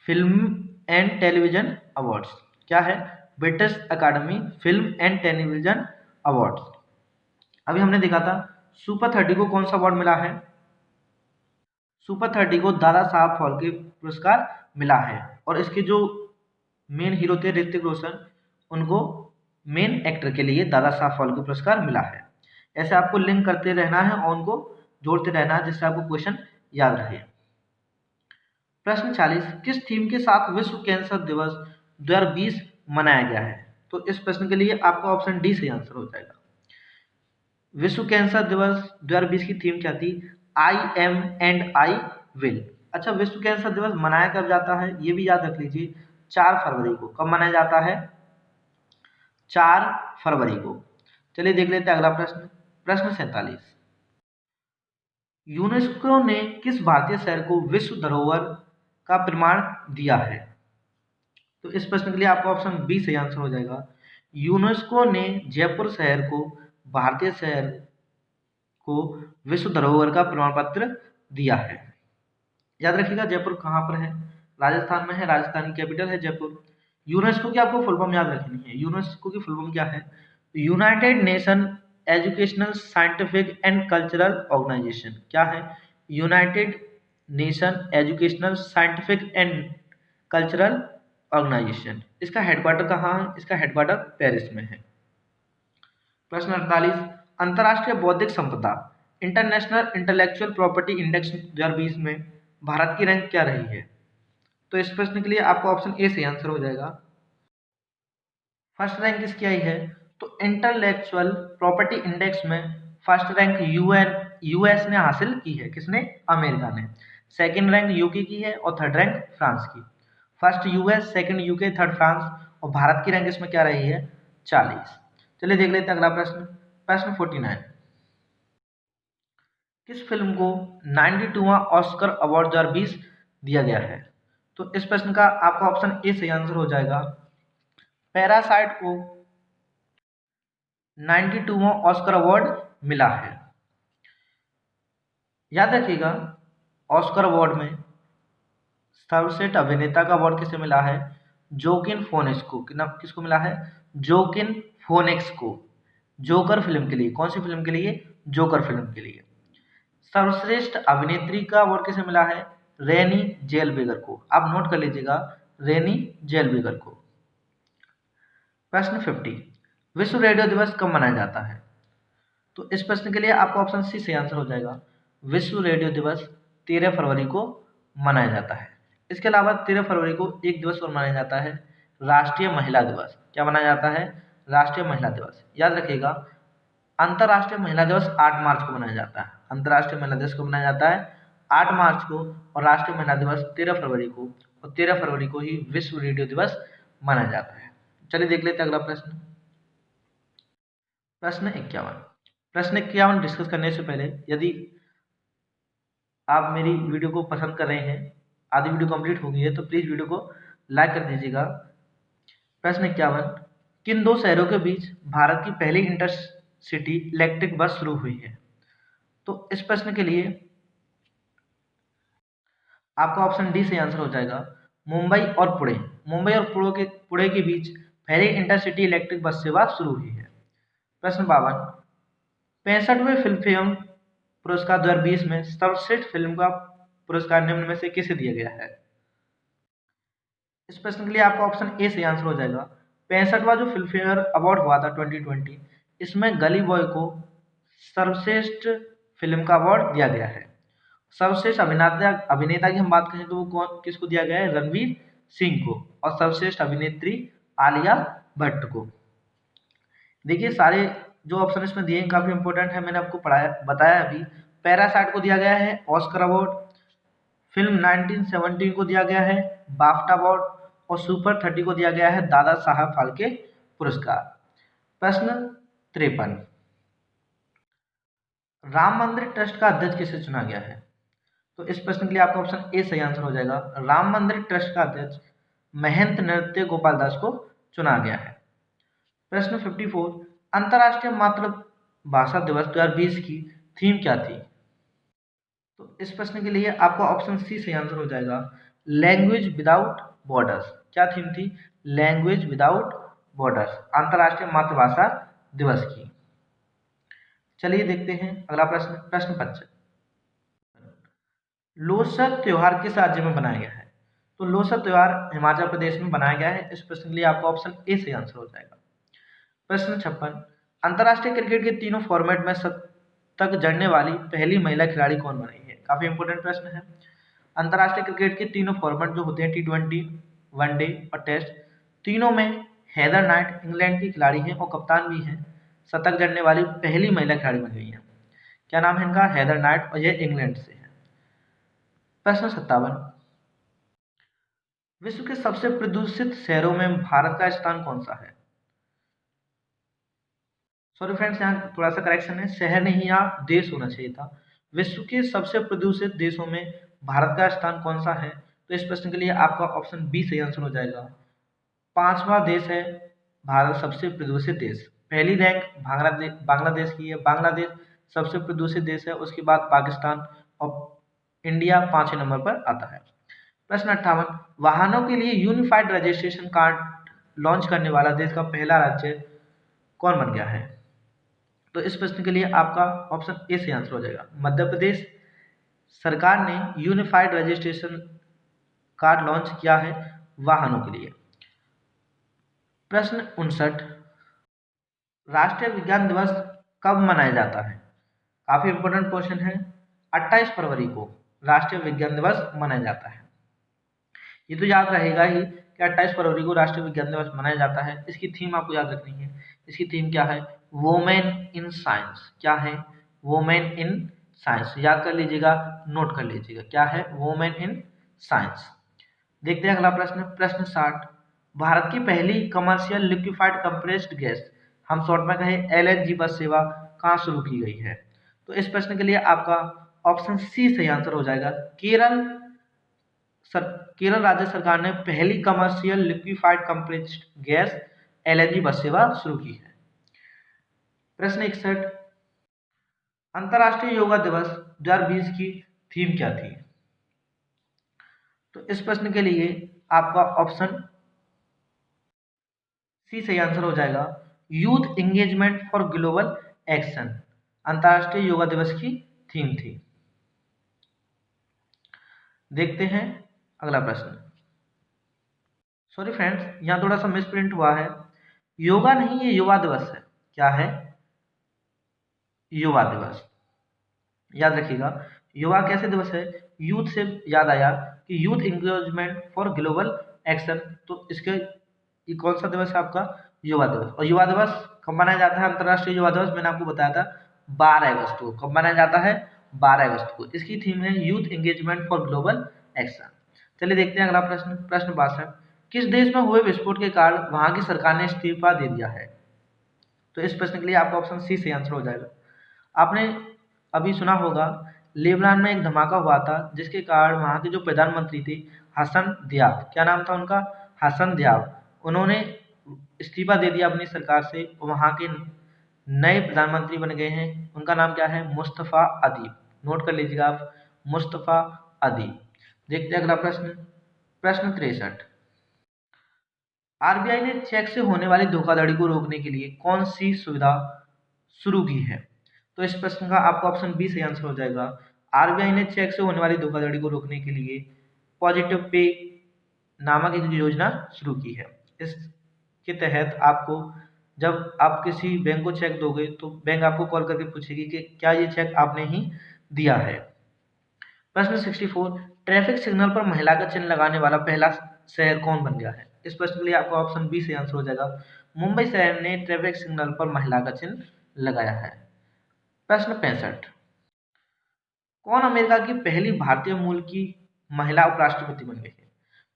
Film and Television Awards. क्या है? British Academy Film and Television Awards. अभी हमने देखा था सुपर 30 को कौन सा अवार्ड मिला है? सुपर 30 को दादा साहब फाल्के पुरस्कार मिला है, और इसके जो मेन हीरो थे ऋतिक रोशन, उनको मेन एक्टर के लिए दादा साहब फाल्के पुरस्कार मिला है। ऐसे आपको लिंक करते रहना है और उनको जोड़ते रहना है जिससे आपको क्वेश्चन याद रहे। प्रश्न 40, किस थीम के साथ विश्व कैंसर दिवस 2020 मनाया गया है? तो इस प्रश्न के लिए आपका ऑप्शन डी सही आंसर हो जाएगा। विश्व कैंसर दिवस 2020 की थीम क्या थी? I am and I will. अच्छा, विश्व कैंसर दिवस मनाया कब जाता है ये भी याद रख लीजिए, 4 फरवरी को। कब मनाया जाता है? 4 फरवरी को। चलिए देख लेते हैं अगला प्रश्न। प्रश्न 47, यूनेस्को ने किस भारतीय शहर को विश्व धरोहर का प्रमाण दिया है? तो इस प्रश्न के लिए आपका ऑप्शन बी सही आंसर हो जाएगा। यूनेस्को ने जयपुर शहर को भारतीय शहर को विश्व धरोहर का प्रमाण पत्र दिया है। याद रखिएगा जयपुर कहाँ पर है? राजस्थान में है। राजस्थान की कैपिटल है जयपुर। यूनेस्को की आपको फुल फॉर्म याद रखनी है। यूनेस्को की फुल फॉर्म क्या है? United Nation Educational Scientific and Cultural Organization. क्या है? United Nation Educational Scientific and Cultural Organization. इसका हेडक्वार्टर कहाँ है? इसका हेडक्वार्टर पेरिस में है। प्रश्न 48, अंतर्राष्ट्रीय बौद्धिक संपदा इंटरनेशनल इंटेलेक्चुअल प्रॉपर्टी इंडेक्स 2020 में भारत की रैंक क्या रही है? तो इस प्रश्न के लिए आपका ऑप्शन ए सही आंसर हो जाएगा। फर्स्ट रैंक किसकी आई है? तो इंटेलेक्चुअल प्रॉपर्टी इंडेक्स में फर्स्ट रैंक यूएस ने हासिल की है। किसने? अमेरिका ने। सेकंड रैंक यूके की है और थर्ड रैंक फ्रांस की। First US, second UK, third France, और भारत की रैंक इसमें क्या रही है? 40। चलिए देख लेते हैं अगला प्रश्न। प्रश्न 49, किस फिल्म को 92वां ऑस्कर अवार्ड 2020 दिया गया है? तो इस प्रश्न का आपका ऑप्शन ए सही आंसर हो जाएगा। पैरासाइट को 92वां ऑस्कर अवार्ड मिला है। याद रखिएगा ऑस्कर अवार्ड में सर्वश्रेष्ठ अभिनेता का अवार्ड किसे मिला है? जोकिन फोनिक्स को। किसको मिला है? जोकिन फोनिक्स को, जोकर फिल्म के लिए। कौन सी फिल्म के लिए? जोकर फिल्म के लिए। सर्वश्रेष्ठ अभिनेत्री का अवार्ड किसे मिला है? रेनी जेलवेगर को। आप नोट कर लीजिएगा, रेनी जेलवेगर को। प्रश्न 50, विश्व रेडियो दिवस कब मनाया जाता है? तो इस प्रश्न के लिए आपका ऑप्शन सी सही आंसर हो जाएगा। विश्व रेडियो दिवस 13 फरवरी को मनाया जाता है। इसके अलावा 13 फरवरी को एक दिवस और मनाया जाता है, राष्ट्रीय महिला दिवस। क्या मनाया जाता है? राष्ट्रीय महिला दिवस। याद रखिएगा अंतर्राष्ट्रीय महिला दिवस 8 मार्च को मनाया जाता है। अंतर्राष्ट्रीय महिला दिवस को मनाया जाता है 8 मार्च को, और राष्ट्रीय महिला दिवस 13 फरवरी को, और 13 फरवरी को ही विश्व रेडियो दिवस मनाया जाता है। चलिए देख लेते हैं अगला प्रश्न। प्रश्न 51, प्रश्न 51 डिस्कस करने से पहले यदि आप मेरी वीडियो को पसंद कर रहे हैं, आधी वीडियो कंप्लीट हो गई है, तो प्लीज़ वीडियो को लाइक कर दीजिएगा। प्रश्न 51, किन दो शहरों के बीच भारत की पहली इंटरसिटी इलेक्ट्रिक बस शुरू हुई है? तो इस प्रश्न के लिए आपका ऑप्शन डी से आंसर हो जाएगा, मुंबई और पुणे। मुंबई और पुणे के बीच पहली इंटरसिटी इलेक्ट्रिक बस सेवा शुरू हुई है। प्रश्न 52, 65वें फिल्म फेयर पुरस्कार 2020 में सर्वश्रेष्ठ फिल्म का पुरस्कार निम्न में से किसे दिया गया है? इस प्रश्न के लिए आपका ऑप्शन ए से आंसर हो जाएगा। 65वां जो फिल्म फेयर अवार्ड हुआ था 2020, इसमें गली बॉय को सर्वश्रेष्ठ फिल्म का अवार्ड दिया गया है। सर्वश्रेष्ठ अभिनेता की हम बात करें तो वो किसको दिया गया है? रणवीर सिंह को। और सर्वश्रेष्ठ अभिनेत्री आलिया भट्ट को। देखिए सारे जो ऑप्शन इसमें दिए हैं काफी इंपॉर्टेंट है, मैंने आपको बताया अभी। पैरासाइट को दिया गया है ऑस्कर अवार्ड, फिल्म 1917 को दिया गया है बाफ्टा अवार्ड और सुपर 30 को दिया गया है दादा साहब फाल्के पुरस्कार। प्रश्न 53, राम मंदिर ट्रस्ट का अध्यक्ष किसे चुना गया है? तो इस प्रश्न के लिए आपका ऑप्शन ए सही आंसर हो जाएगा। राम मंदिर ट्रस्ट का अध्यक्ष महंत नृत्य गोपाल दास को चुना गया है। प्रश्न 54, अंतर्राष्ट्रीय मातृभाषा दिवस 2020 की थीम क्या थी? तो इस प्रश्न के लिए आपका ऑप्शन सी सही आंसर हो जाएगा, लैंग्वेज विदाउट बॉर्डर्स। क्या थीम थी? लैंग्वेज विदाउट बॉर्डर्स, अंतर्राष्ट्रीय मातृभाषा दिवस की। चलिए देखते हैं अगला प्रश्न, प्रश्न 55, लोसर त्योहार किस राज्य में बनाया गया है? तो लोसर त्योहार हिमाचल प्रदेश में बनाया गया है। इस प्रश्न के लिए आपका ऑप्शन ए सही आंसर हो जाएगा। प्रश्न 56, अंतर्राष्ट्रीय क्रिकेट के तीनों फॉर्मेट में शतक जड़ने वाली पहली महिला खिलाड़ी कौन बनी है? काफी इंपोर्टेंट प्रश्न है। अंतर्राष्ट्रीय क्रिकेट के तीनों फॉर्मेट जो होते हैं T20, वनडे और टेस्ट, तीनों में हेदर नाइट इंग्लैंड की खिलाड़ी हैं और कप्तान भी हैं, शतक जड़ने वाली पहली महिला खिलाड़ी बन गई है। क्या नाम है इनका? हेदर नाइट, और ये इंग्लैंड से है। प्रश्न 57, विश्व के सबसे प्रदूषित शहरों में भारत का स्थान कौन सा है? सॉरी फ्रेंड्स, यहाँ थोड़ा सा करेक्शन है, शहर नहीं यहाँ देश होना चाहिए था। विश्व के सबसे प्रदूषित देशों में भारत का स्थान कौन सा है? तो इस प्रश्न के लिए आपका ऑप्शन बी सही आंसर हो जाएगा। 5वां देश है भारत सबसे प्रदूषित देश। पहली रैंक बांग्लादेश की है, बांग्लादेश सबसे प्रदूषित देश है, उसके बाद पाकिस्तान और इंडिया 5वें नंबर पर आता है। प्रश्न 58, वाहनों के लिए यूनिफाइड रजिस्ट्रेशन कार्ड लॉन्च करने वाला देश का पहला राज्य कौन बन गया है? तो इस प्रश्न के लिए आपका ऑप्शन ए से आंसर हो जाएगा, मध्य प्रदेश सरकार ने यूनिफाइड रजिस्ट्रेशन कार्ड लॉन्च किया है वाहनों के लिए। प्रश्न 59, राष्ट्रीय विज्ञान दिवस कब मनाया जाता है? काफी इंपोर्टेंट क्वेश्चन है। 28 फरवरी को राष्ट्रीय विज्ञान दिवस मनाया जाता है। ये तो याद रहेगा ही कि 28 फरवरी को राष्ट्रीय विज्ञान दिवस मनाया जाता है। इसकी थीम आपको याद रखनी है। इसकी थीम क्या है? Women in science. क्या है? Women in science. याद कर लीजिएगा, नोट कर लीजिएगा, क्या है? Women in science. देखते हैं अगला प्रश्न, प्रश्न 60, भारत की पहली कमर्शियल लिक्विफाइड कंप्रेस्ड गैस, हम शॉर्ट में कहें LNG बस सेवा कहाँ शुरू की गई है? तो इस प्रश्न के लिए आपका ऑप्शन सी सही आंसर हो जाएगा, केरल राज्य सरकार ने पहली commercial liquefied compressed gas LNG बस सेवा शुरू की है। प्रश्न 61, अंतर्राष्ट्रीय योगा दिवस 2020 की थीम क्या थी? तो इस प्रश्न के लिए आपका ऑप्शन सी सही आंसर हो जाएगा, youth engagement for global action, अंतर्राष्ट्रीय योगा दिवस की थीम थी। देखते हैं अगला प्रश्न। सॉरी फ्रेंड्स, यहाँ थोड़ा सा मिसप्रिंट हुआ है, योगा नहीं, ये युवा दिवस है। क्या है? युवा दिवस। याद रखिएगा, युवा कैसे दिवस है? यूथ से याद आया कि youth engagement for global action, तो इसके ये कौन सा दिवस है आपका? युवा दिवस। और युवा दिवस कब मनाया जाता है? अंतर्राष्ट्रीय युवा दिवस मैंने आपको बताया था 12 अगस्त को। कब मनाया जाता है? 12 अगस्त को। इसकी थीम है youth engagement for global action. चलिए देखते हैं अगला प्रश्न, प्रश्न 62, किस देश में हुए विस्फोट के कारण वहां की सरकार ने इस्तीफा दे दिया है? तो इस प्रश्न के लिए आपका ऑप्शन सी से आंसर हो जाएगा। आपने अभी सुना होगा लेबनान में एक धमाका हुआ था जिसके कारण वहां के जो प्रधानमंत्री थे हसन दियाब, क्या नाम था उनका? हसन दियाब, उन्होंने इस्तीफा दे दिया अपनी सरकार से। वहां के नए प्रधानमंत्री बन गए हैं, उनका नाम क्या है? मुस्तफा अदीब। नोट कर लीजिएगा आप, मुस्तफा अदीब। देखते हैं अगला प्रश्न, प्रश्न 63, आरबीआई ने चेक से होने वाली धोखाधड़ी को रोकने के लिए कौन सी सुविधा शुरू की है? तो इस प्रश्न का आपका ऑप्शन बी सही आंसर हो जाएगा, आरबीआई ने चेक से होने वाली धोखाधड़ी को रोकने के लिए पॉजिटिव पे नामक एक योजना शुरू की है। इसके तहत आपको जब आप किसी बैंक को चेक दोगे तो बैंक आपको कॉल करके पूछेगी कि क्या ये चेक आपने ही दिया है। प्रश्न 64, ट्रैफिक सिग्नल पर महिला का चिन्ह लगाने वाला पहला शहर कौन बन गया है? इस प्रश्न के लिए आपका ऑप्शन बी से आंसर हो जाएगा, मुंबई शहर ने ट्रैफिक सिग्नल पर महिला का चिन्ह लगाया है। प्रश्न 65, कौन अमेरिका की पहली भारतीय मूल की महिला उपराष्ट्रपति बन गई है।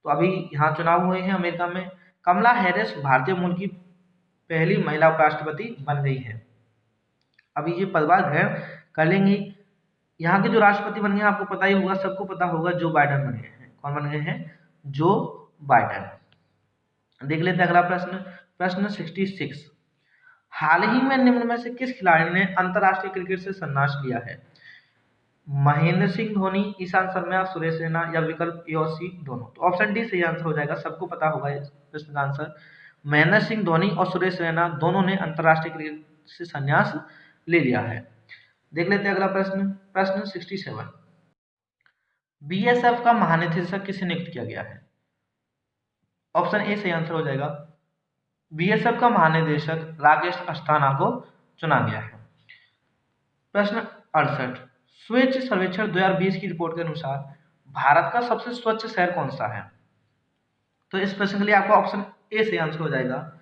तो अभी यहाँ चुनाव हुए हैं अमेरिका में, कमला हैरिस भारतीय मूल की पहली महिला उपराष्ट्रपति बन गई है। अभी ये पदभार ग्रहण कर लेंगी। यहाँ के जो राष्ट्रपति बन गए हैं आपको पता ही होगा, सबको पता होगा, जो बाइडेन बन गए हैं। कौन बन गए हैं? Joe Biden. देख लेते हैं अगला प्रश्न, प्रश्न 66। हाल ही में निम्न में से किस खिलाड़ी ने अंतरराष्ट्रीय क्रिकेट से संन्यास लिया है? महेंद्र सिंह धोनी, ईशांत शर्मा, सुरेश रैना या विकल्प ए और सी दोनों? तो ऑप्शन डी सही आंसर हो जाएगा, सबको पता होगा इस प्रश्न का आंसर। महेंद्र सिंह धोनी और सुरेश रैना दोनों ने अंतरराष्ट्रीय क्रिकेट से संन्यास ले लिया है। देख लेते हैं अगला प्रश्न, प्रश्न 67। बीएसएफ का महानिदेशक किसे नियुक्त किया गया है? ऑप्शन ए सही आंसर हो जाएगा, बीएसएफ का महानिदेशक राकेश अस्थाना को चुना गया है। प्रश्न 68। स्वच्छ सर्वेक्षण 2020 की रिपोर्ट के अनुसार भारत का सबसे स्वच्छ शहर कौन सा है? तो इस प्रश्न के लिए आपका ऑप्शन ए से आंसर हो जाएगा।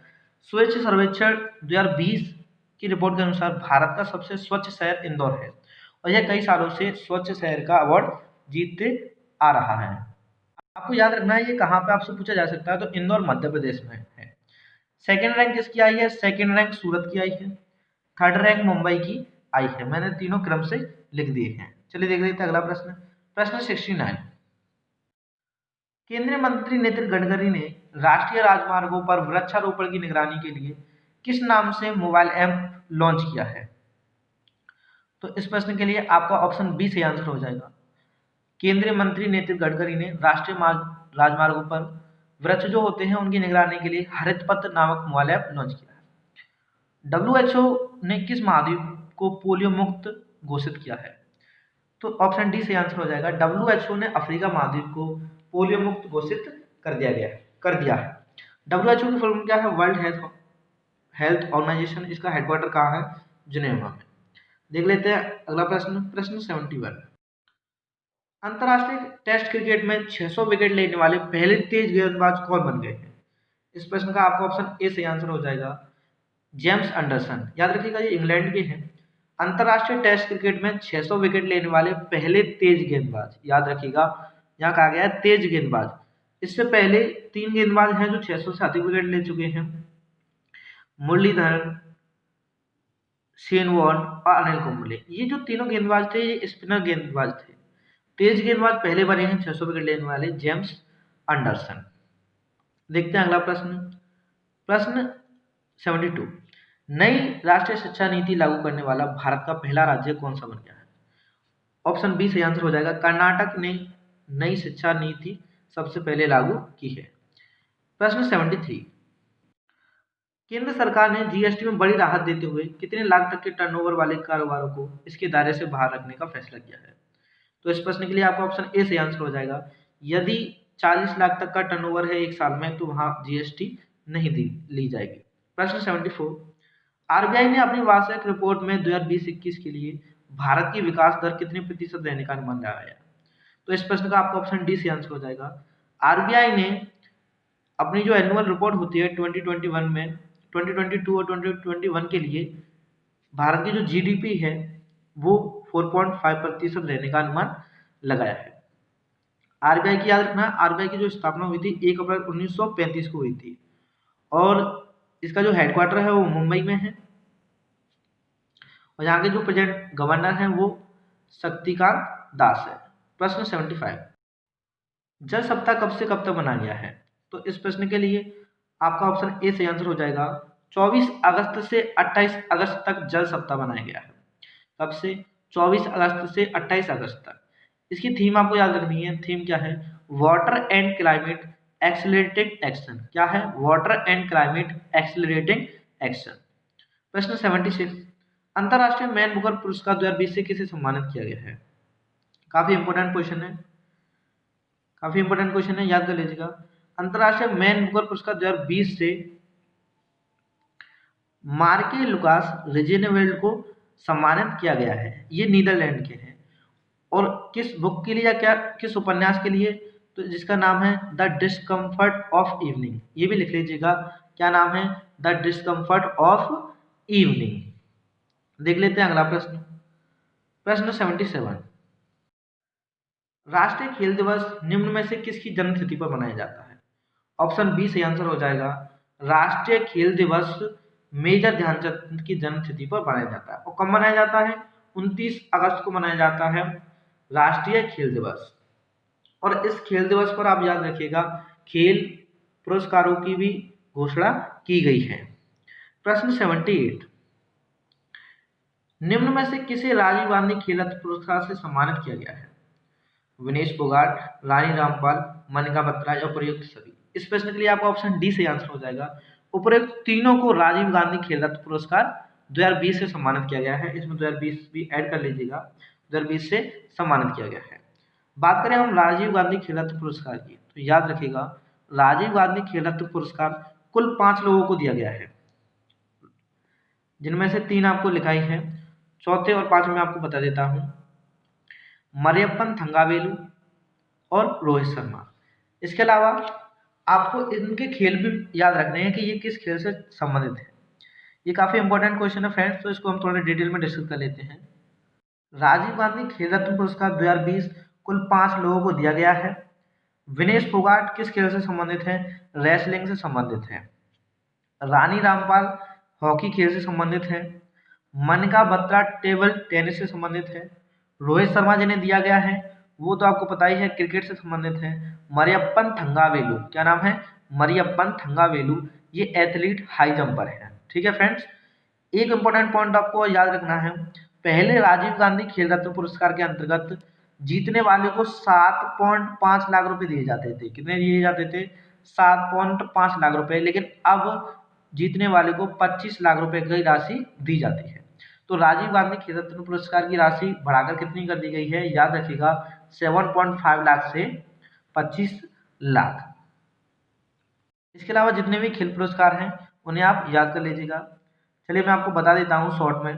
स्वच्छ सर्वेक्षण 2020 की रिपोर्ट के अनुसार भारत का सबसे स्वच्छ शहर इंदौर है और यह कई सालों से स्वच्छ शहर का अवार्ड जीतते आ रहा है। आपको याद रखना है ये कहाँ पे आपसे पूछा जा सकता है, तो इंदौर मध्य प्रदेश में है। सेकेंड रैंक किसकी आई है? सेकेंड रैंक सूरत की आई है। थर्ड रैंक मुंबई की आई है। मैंने तीनों क्रम से लिख दिए हैं। चलिए देख लेते हैं अगला प्रश्न, प्रश्न 69। केंद्रीय मंत्री नितिन गडकरी ने राष्ट्रीय राजमार्गों पर वृक्षारोपण की निगरानी के लिए किस नाम से मोबाइल ऐप लॉन्च किया है? तो इस प्रश्न के लिए आपका ऑप्शन बी से आंसर हो जाएगा। केंद्रीय मंत्री नितिन गडकरी ने राष्ट्रीय राजमार्गों पर वृक्ष जो होते हैं उनकी निगरानी के लिए हरित पथ नामक मोबाइल ऐप लॉन्च किया है। WHO ने किस महाद्वीप को पोलियो मुक्त घोषित किया है? तो ऑप्शन डी से आंसर हो जाएगा। WHO ने अफ्रीका महाद्वीप को पोलियो मुक्त घोषित कर दिया है। WHO की फुल फॉर्म क्या है? World Health Organization. इसका हेडक्वार्टर कहाँ है? जिनेवा में। देख लेते हैं अगला प्रश्न, प्रश्न 71। अंतरराष्ट्रीय टेस्ट क्रिकेट में 600 विकेट लेने वाले पहले तेज गेंदबाज कौन बन गए हैं? इस प्रश्न का आपका ऑप्शन ए से आंसर हो जाएगा, जेम्स एंडरसन। याद रखिएगा ये इंग्लैंड के हैं। अंतरराष्ट्रीय टेस्ट क्रिकेट में 600 विकेट लेने वाले पहले तेज गेंदबाज, याद रखिएगा यहाँ कहा गया है तेज गेंदबाज। इससे पहले 3 गेंदबाज हैं जो 600 से अधिक विकेट ले चुके हैं, मुरलीधरन, शेन वॉर्न और अनिल कुंबले। ये जो तीनों गेंदबाज थे ये स्पिनर गेंदबाज थे। तेज गेंदबाज पहले बने हैं 600 विकेट लेने वाले, जेम्स एंडरसन। देखते हैं अगला प्रश्न, प्रश्न 72। नई राष्ट्रीय शिक्षा नीति लागू करने वाला भारत का पहला राज्य कौन सा बन गया है? ऑप्शन बी से आंसर हो जाएगा, कर्नाटक ने नई शिक्षा नीति सबसे पहले लागू की है। प्रश्न 73। केंद्र सरकार ने जीएसटी में बड़ी राहत देते हुए कितने लाख तक के टर्नओवर वाले कारोबारों को इसके दायरे से बाहर रखने का फैसला किया है? तो इस प्रश्न के लिए आपका ऑप्शन ए से आंसर हो जाएगा। यदि 40 लाख तक का टर्नओवर है एक साल में तो वहां जीएसटी नहीं ली जाएगी। प्रश्न 74। आरबीआई ने अपनी वार्षिक रिपोर्ट में 2020-21 के लिए भारत की विकास दर कितने प्रतिशत रहने का अनुमान लगाया? तो इस प्रश्न का आपका ऑप्शन डी से आंसर हो जाएगा। आरबीआई ने अपनी जो एनुअल रिपोर्ट होती है 2021 में, 2022 और 2021 के लिए भारत की जो जीडीपी है वो 4.5% रहने का अनुमान लगाया है। आरबीआई की याद रखना, आरबीआई की जो स्थापना हुई थी 1 अप्रैल 1935 को हुई थी और इसका जो हेडक्वार्टर है वो मुंबई में है और यहाँ के जो प्रेजेंट गवर्नर हैं वो शक्तिकांत दास है। प्रश्न 75। जल सप्ताह कब से कब तक मनाया गया है? तो इस प्रश्न के लिए आपका ऑप्शन ए से आंसर हो जाएगा। 24 अगस्त से 28 अगस्त तक जल सप्ताह मनाया गया है। कब से? 24 अगस्त से 28 अगस्त तक। इसकी थीम आपको याद रखनी है। थीम क्या है? Water and climate accelerating action. क्या है? Water and climate accelerating action. प्रश्न 76। अंतरराष्ट्रीय मैन बुकर पुरस्कार 2020 से किसे सम्मानित किया गया है? काफी इंपोर्टेंट क्वेश्चन है, याद कर लीजिएगा। अंतरराष्ट्रीय मैन बुकर पुरस्कार 2020 से मार्के लुकास रिजेनेवेल्ड को सम्मानित किया गया है। ये नीदरलैंड के हैं और किस बुक के लिए या क्या किस उपन्यास के लिए? तो जिसका नाम है द डिस्कम्फर्ट ऑफ इवनिंग। ये भी लिख लीजिएगा, क्या नाम है? The discomfort of evening. देख लेते हैं अगला प्रश्न, प्रश्न 77। राष्ट्रीय खेल दिवस निम्न में से किसकी जन्मतिथि पर मनाया जाता है? ऑप्शन बी सही आंसर हो जाएगा। राष्ट्रीय खेल दिवस मेजर ध्यानचंद की जन्मतिथि पर मनाया जाता है। और कब मनाया जाता है? 29 अगस्त को मनाया जाता है राष्ट्रीय खेल दिवस। और इस खेल दिवस पर आप याद रखिएगा, खेल पुरस्कारों की भी घोषणा की गई है। प्रश्न 78, निम्न में से किसे राजीव गांधी खेल रत्न पुरस्कार से सम्मानित किया गया है? विनेश फोगाट, रानी रामपाल, मनिका बत्रा या उपयुक्त सभी? इस प्रश्न के लिए आपका ऑप्शन डी से आंसर हो जाएगा। उपयुक्त तीनों को राजीव गांधी खेल रत्न पुरस्कार 2020 से सम्मानित किया गया है। इसमें 2020 भी ऐड कर लीजिएगा, 2020 से सम्मानित किया गया है। बात करें हम राजीव गांधी खेल रत्न पुरस्कार की, तो याद रखिएगा, राजीव गांधी खेल रत्न पुरस्कार कुल 5 लोगों को दिया गया है, जिनमें से 3 आपको लिखाई है। चौथे और पांचवें में आपको बता देता हूं, मरियप्पन थंगावेलु और रोहित शर्मा। इसके अलावा आपको इनके खेल भी याद रखने हैं कि ये किस खेल से संबंधित है। ये काफी इंपॉर्टेंट क्वेश्चन है फ्रेंड्स, तो इसको हम थोड़ा डिटेल में डिस्कस कर लेते हैं। राजीव गांधी खेल रत्न पुरस्कार 2020 कुल 5 लोगों को दिया गया है। विनेश फोगाट किस खेल से संबंधित है? रेसलिंग से संबंधित है। रानी रामपाल हॉकी खेल से संबंधित है। मनिका बत्रा टेबल टेनिस से संबंधित है। रोहित शर्मा जिन्हें दिया गया है वो तो आपको पता ही है, क्रिकेट से संबंधित है। मरियप्पन थंगावेलु, क्या नाम है? मरियप्पन थंगावेलु, ये एथलीट हाई जंपर है। ठीक है फ्रेंड्स, एक इंपॉर्टेंट पॉइंट आपको याद रखना है, पहले राजीव गांधी खेल रत्न पुरस्कार के अंतर्गत जीतने वाले को 7.5 लाख रुपए दिए जाते थे। कितने दिए जाते थे? 7.5 लाख रुपए। लेकिन अब जीतने वाले को 25 लाख रुपए की राशि दी जाती है। तो राजीव गांधी खेल रत्न पुरस्कार की राशि बढ़ाकर कितनी कर दी गई है? याद रखिएगा, 7.5 लाख से 25 लाख। इसके अलावा जितने भी खेल पुरस्कार हैं उन्हें आप याद कर लीजिएगा। चलिए मैं आपको बता देता हूँ शॉर्ट में।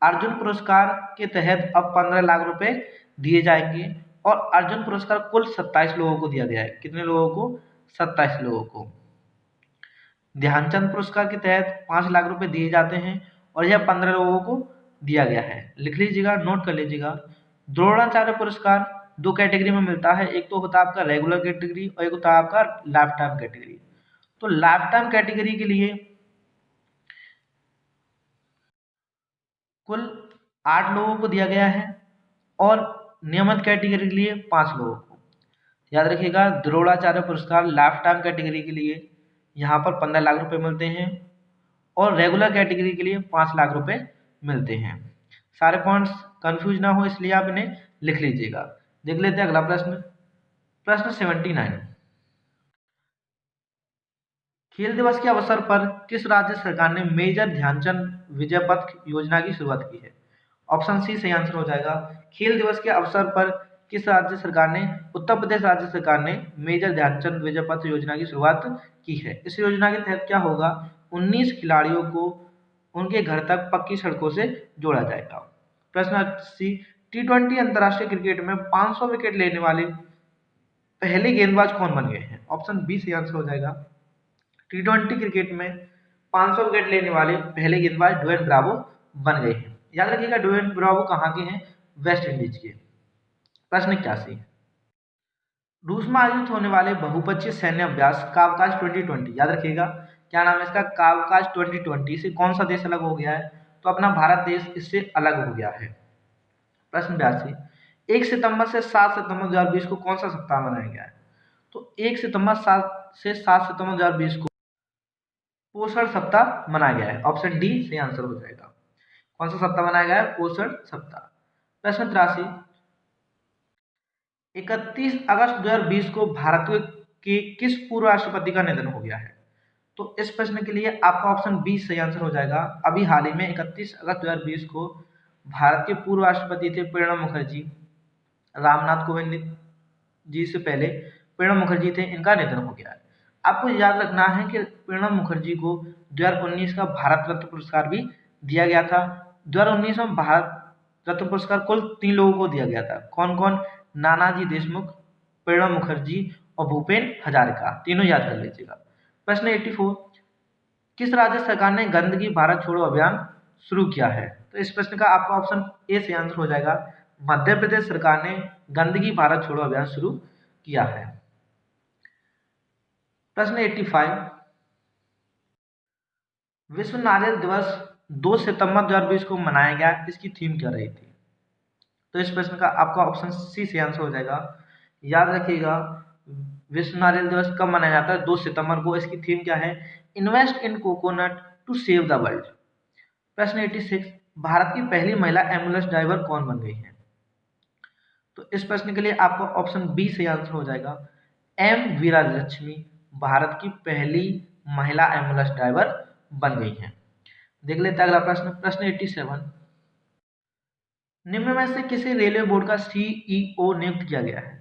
अर्जुन पुरस्कार के तहत अब 15 लाख रुपए दिए जाएंगे और अर्जुन पुरस्कार कुल 27 लोगों को दिया गया है। कितने लोगों को? 27 लोगों को। ध्यानचंद पुरस्कार के तहत 5 लाख रुपए दिए जाते हैं और यह 15 लोगों को दिया गया है। लिख लीजिएगा, नोट कर लीजिएगा। द्रोणाचार्य पुरस्कार 2 कैटेगरी में मिलता है, एक तो होता है आपका रेगुलर कैटेगरी और एक होता है आपका लाइफ टाइम कैटेगरी। तो लाइफ टाइम कैटेगरी के लिए कुल 8 लोगों को दिया गया है और नियमित कैटेगरी के लिए 5 लोगों को। याद रखिएगा, द्रोणाचार्य पुरस्कार लाइफ टाइम कैटेगरी के लिए यहाँ पर 15 लाख रुपए मिलते हैं और रेगुलर कैटेगरी के लिए 5 लाख रुपए मिलते हैं। सारे पॉइंट्स कंफ्यूज ना हो इसलिए आप इन्हें लिख लीजिएगा। देख लेते हैं अगला प्रश्न। प्रश्न 79, खेल दिवस के अवसर पर किस राज्य सरकार ने मेजर ध्यानचंद विजय पथ योजना की शुरुआत की है? ऑप्शन सी सही आंसर हो जाएगा। खेल दिवस के अवसर पर किस राज्य सरकार ने? उत्तर प्रदेश राज्य सरकार ने मेजर ध्यानचंद विजय पथ योजना की शुरुआत की है। इस योजना के तहत क्या होगा? 19 खिलाड़ियों को उनके घर तक पक्की सड़कों से जोड़ा जाएगा। प्रश्न 80, T20 अंतर्राष्ट्रीय क्रिकेट में 500 विकेट लेने वाले पहले गेंदबाज कौन बन गए हैं? ऑप्शन बी सही आंसर हो जाएगा। T20 क्रिकेट में 500 विकेट लेने वाले पहले गेंदबाज ड्वेन ब्रावो बन गए हैं। याद रखिएगा, ड्वेन ब्रावो कहाँ के हैं? वेस्ट इंडीज के। प्रश्न 81, रूस में आयोजित होने वाले बहुपक्षीय सैन्य अभ्यास कावकाज 2020, याद रखिएगा क्या नाम है इसका? कावकाज 2020 से कौन सा देश अलग हो गया है? तो अपना भारत देश इससे अलग हो गया है। प्रश्न 82, 1 सितंबर से 7 सितंबर 2020 को कौन सा सप्ताह मनाया गया है? तो 1 सितंबर से 7 सितंबर 2020 को पोषण सप्ताह मनाया गया है। ऑप्शन डी सही आंसर हो जाएगा। कौन सा सप्ताह मनाया गया है? पोषण सप्ताह। प्रश्न 83, 31 अगस्त 2020 को भारत के किस पूर्व राष्ट्रपति का निधन हो गया है? तो इस प्रश्न के लिए आपका ऑप्शन बी सही आंसर हो जाएगा। अभी हाल ही में 31 अगस्त 2020 को भारत के पूर्व राष्ट्रपति थे प्रणब मुखर्जी। रामनाथ कोविंद जी से पहले प्रणब मुखर्जी थे, इनका निधन हो गया है। आपको याद रखना है कि प्रणब मुखर्जी को 2019 का भारत रत्न पुरस्कार भी दिया गया था। 2019 में भारत रत्न पुरस्कार कुल 3 लोगों को दिया गया था। कौन कौन? नानाजी देशमुख, प्रणब मुखर्जी और भूपेन हजारिका, तीनों याद कर लीजिएगा। प्रश्न 84, किस राज्य सरकार ने गंदगी भारत छोड़ो अभियान शुरू किया है? तो इस प्रश्न का आपका ऑप्शन ए से आंसर हो जाएगा। मध्य प्रदेश सरकार ने गंदगी भारत छोड़ो अभियान शुरू किया है? प्रश्न 85, विश्व नारियल दिवस 2 सितंबर 2020 को मनाया गया, इसकी थीम क्या रही थी? तो इस प्रश्न का आपका ऑप्शन सी से आंसर हो जाएगा। याद रखिएगा, विश्व नारियल दिवस कब मनाया जाता है? 2 सितंबर को। इसकी थीम क्या है? Invest in coconut to save the world. प्रश्न 86, भारत की पहली महिला एम्बुलेंस ड्राइवर कौन बन गई है? तो इस प्रश्न के लिए आपको ऑप्शन बी से आंसर हो जाएगा। एम वीरालक्ष्मी भारत की पहली महिला एम्बुलेंस ड्राइवर बन गई हैं। देख लेते हैं अगला प्रश्न। प्रश्न 87, निम्न में से किसी रेलवे बोर्ड का सीईओ नियुक्त किया गया है?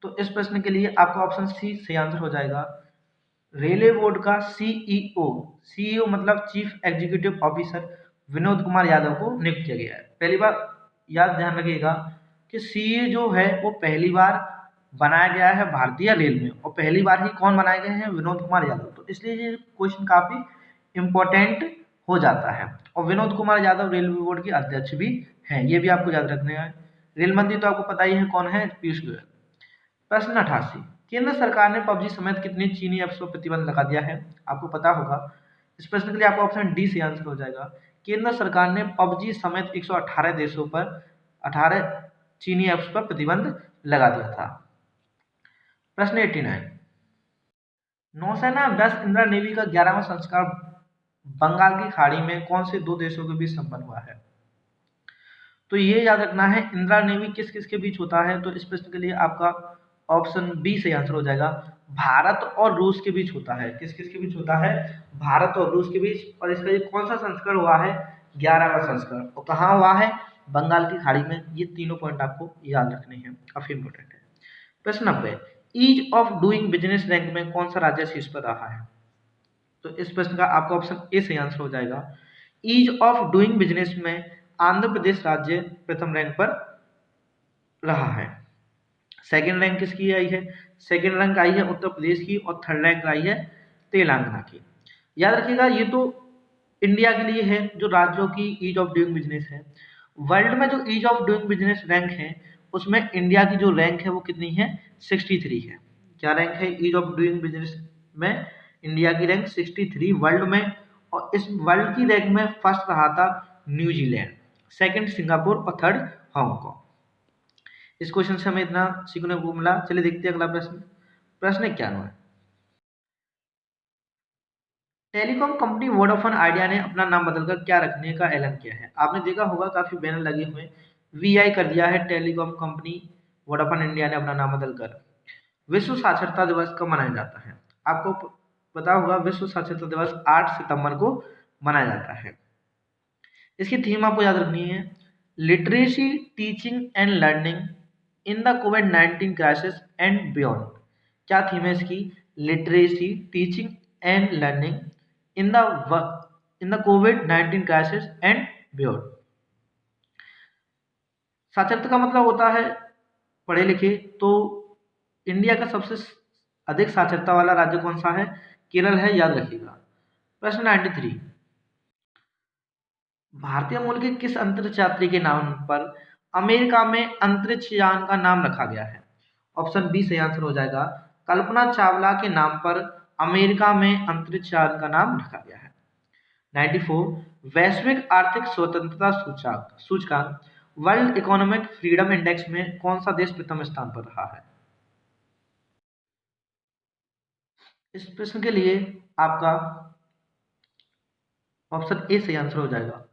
तो इस प्रश्न के लिए आपका ऑप्शन सी से आंसर हो जाएगा। रेलवे बोर्ड का सीईओ मतलब chief executive officer Vinod Kumar Yadav को नियुक्त किया गया है। पहली बार याद ध्यान रखिएगा कि सीईओ जो है वो पहली बार बनाया गया है भारतीय रेल में, और पहली बार ही कौन बनाए गए हैं? विनोद कुमार यादव। तो इसलिए ये क्वेश्चन काफी इंपॉर्टेंट हो जाता है। और विनोद कुमार यादव रेलवे बोर्ड के अध्यक्ष भी हैं, ये भी आपको याद रखने हैं। रेल मंत्री तो आपको पता ही है कौन है, पीयूष गोयल। प्रश्न 88, केंद्र सरकार ने पबजी समेत कितनी चीनी ऐप्स पर प्रतिबंध लगा दिया है? आपको पता होगा। इस प्रश्न के लिए आपका ऑप्शन डी से आंसर हो जाएगा। केंद्र सरकार ने पबजी समेत 118 देशों पर 18 चीनी ऐप्स पर प्रतिबंध लगा दिया था। प्रश्न 89, नौसेना वेस्ट इंदिरा नेवी का 11वां संस्कार बंगाल की खाड़ी में कौन से 2 देशों के बीच संपन्न हुआ है? तो ये याद रखना है, इंदिरा नेवी किस किस के बीच होता है? तो इस प्रश्न के लिए आपका ऑप्शन बी से आंसर हो जाएगा। भारत और रूस के बीच होता है। किस किस के बीच होता है? भारत और रूस के बीच। और इसका ये कौन सा संस्करण हुआ है? 11वां संस्करण। और कहाँ हुआ है? बंगाल की खाड़ी में। ये तीनों पॉइंट आपको याद रखने हैं, काफी इंपॉर्टेंट है। प्रश्न 90, ease of doing business rank में कौन सा राज्य शीर्ष पर रहा है? तो इस प्रश्न का आपका ऑप्शन ए से आंसर हो जाएगा। ईज ऑफ डूइंग बिजनेस में आंध्र प्रदेश राज्य प्रथम रैंक पर रहा है। सेकंड रैंक किसकी आई है? सेकंड रैंक आई है उत्तर प्रदेश की, और थर्ड रैंक आई है तेलंगाना की। याद रखिएगा, ये तो इंडिया के लिए है जो राज्यों की ईज ऑफ डूइंग बिजनेस है। वर्ल्ड में जो ease of doing business rank है उसमें इंडिया की जो रैंक है वो कितनी है? 63 है। क्या रैंक है ईज ऑफ डूइंग बिजनेस में? इंडिया की रैंक 63 वर्ल्ड में। और इस वर्ल्ड की रैंक में फर्स्ट रहा था न्यूजीलैंड, सेकंड सिंगापुर और थर्ड हांगकांग। इस क्वेश्चन से हमें इतना सीखने को मिला। चलिए देखते हैं अगला प्रश्न। प्रश्न 91, टेलीकॉम कंपनी वोडाफोन आइडिया ने अपना नाम बदलकर क्या रखने का ऐलान किया है? आपने देखा होगा काफी बैनर लगे हुए, वीआई कर दिया है टेलीकॉम कंपनी वोडाफोन इंडिया ने अपना नाम बदलकर। विश्व साक्षरता दिवस कब मनाया जाता है? आपको पता होगा, विश्व साक्षरता दिवस 8 सितंबर को मनाया जाता है। इसकी थीम आपको याद रखनी है, literacy teaching and learning in the covid crisis and beyond. क्या थीम है इसकी? Literacy teaching and learning in the covid crisis and beyond. साक्षरता का मतलब होता है पढ़े लिखे। तो इंडिया का सबसे अधिक साक्षरता वाला राज्य कौन सा है? केरल है, याद रखिएगा। प्रश्न 93, भारतीय मूल के किस अंतरिक्ष यात्री के नाम पर अमेरिका में अंतरिक्ष यान का नाम रखा गया है? ऑप्शन बी से आंसर हो जाएगा। कल्पना चावला के नाम पर अमेरिका में अंतरिक्ष यान का नाम रखा गया है। 94, वैश्विक आर्थिक स्वतंत्रता सूचकांक वर्ल्ड इकोनॉमिक फ्रीडम इंडेक्स में कौन सा देश प्रथम स्थान पर रहा है? इस प्रश्न के लिए आपका ऑप्शन ए से आंसर हो जाएगा।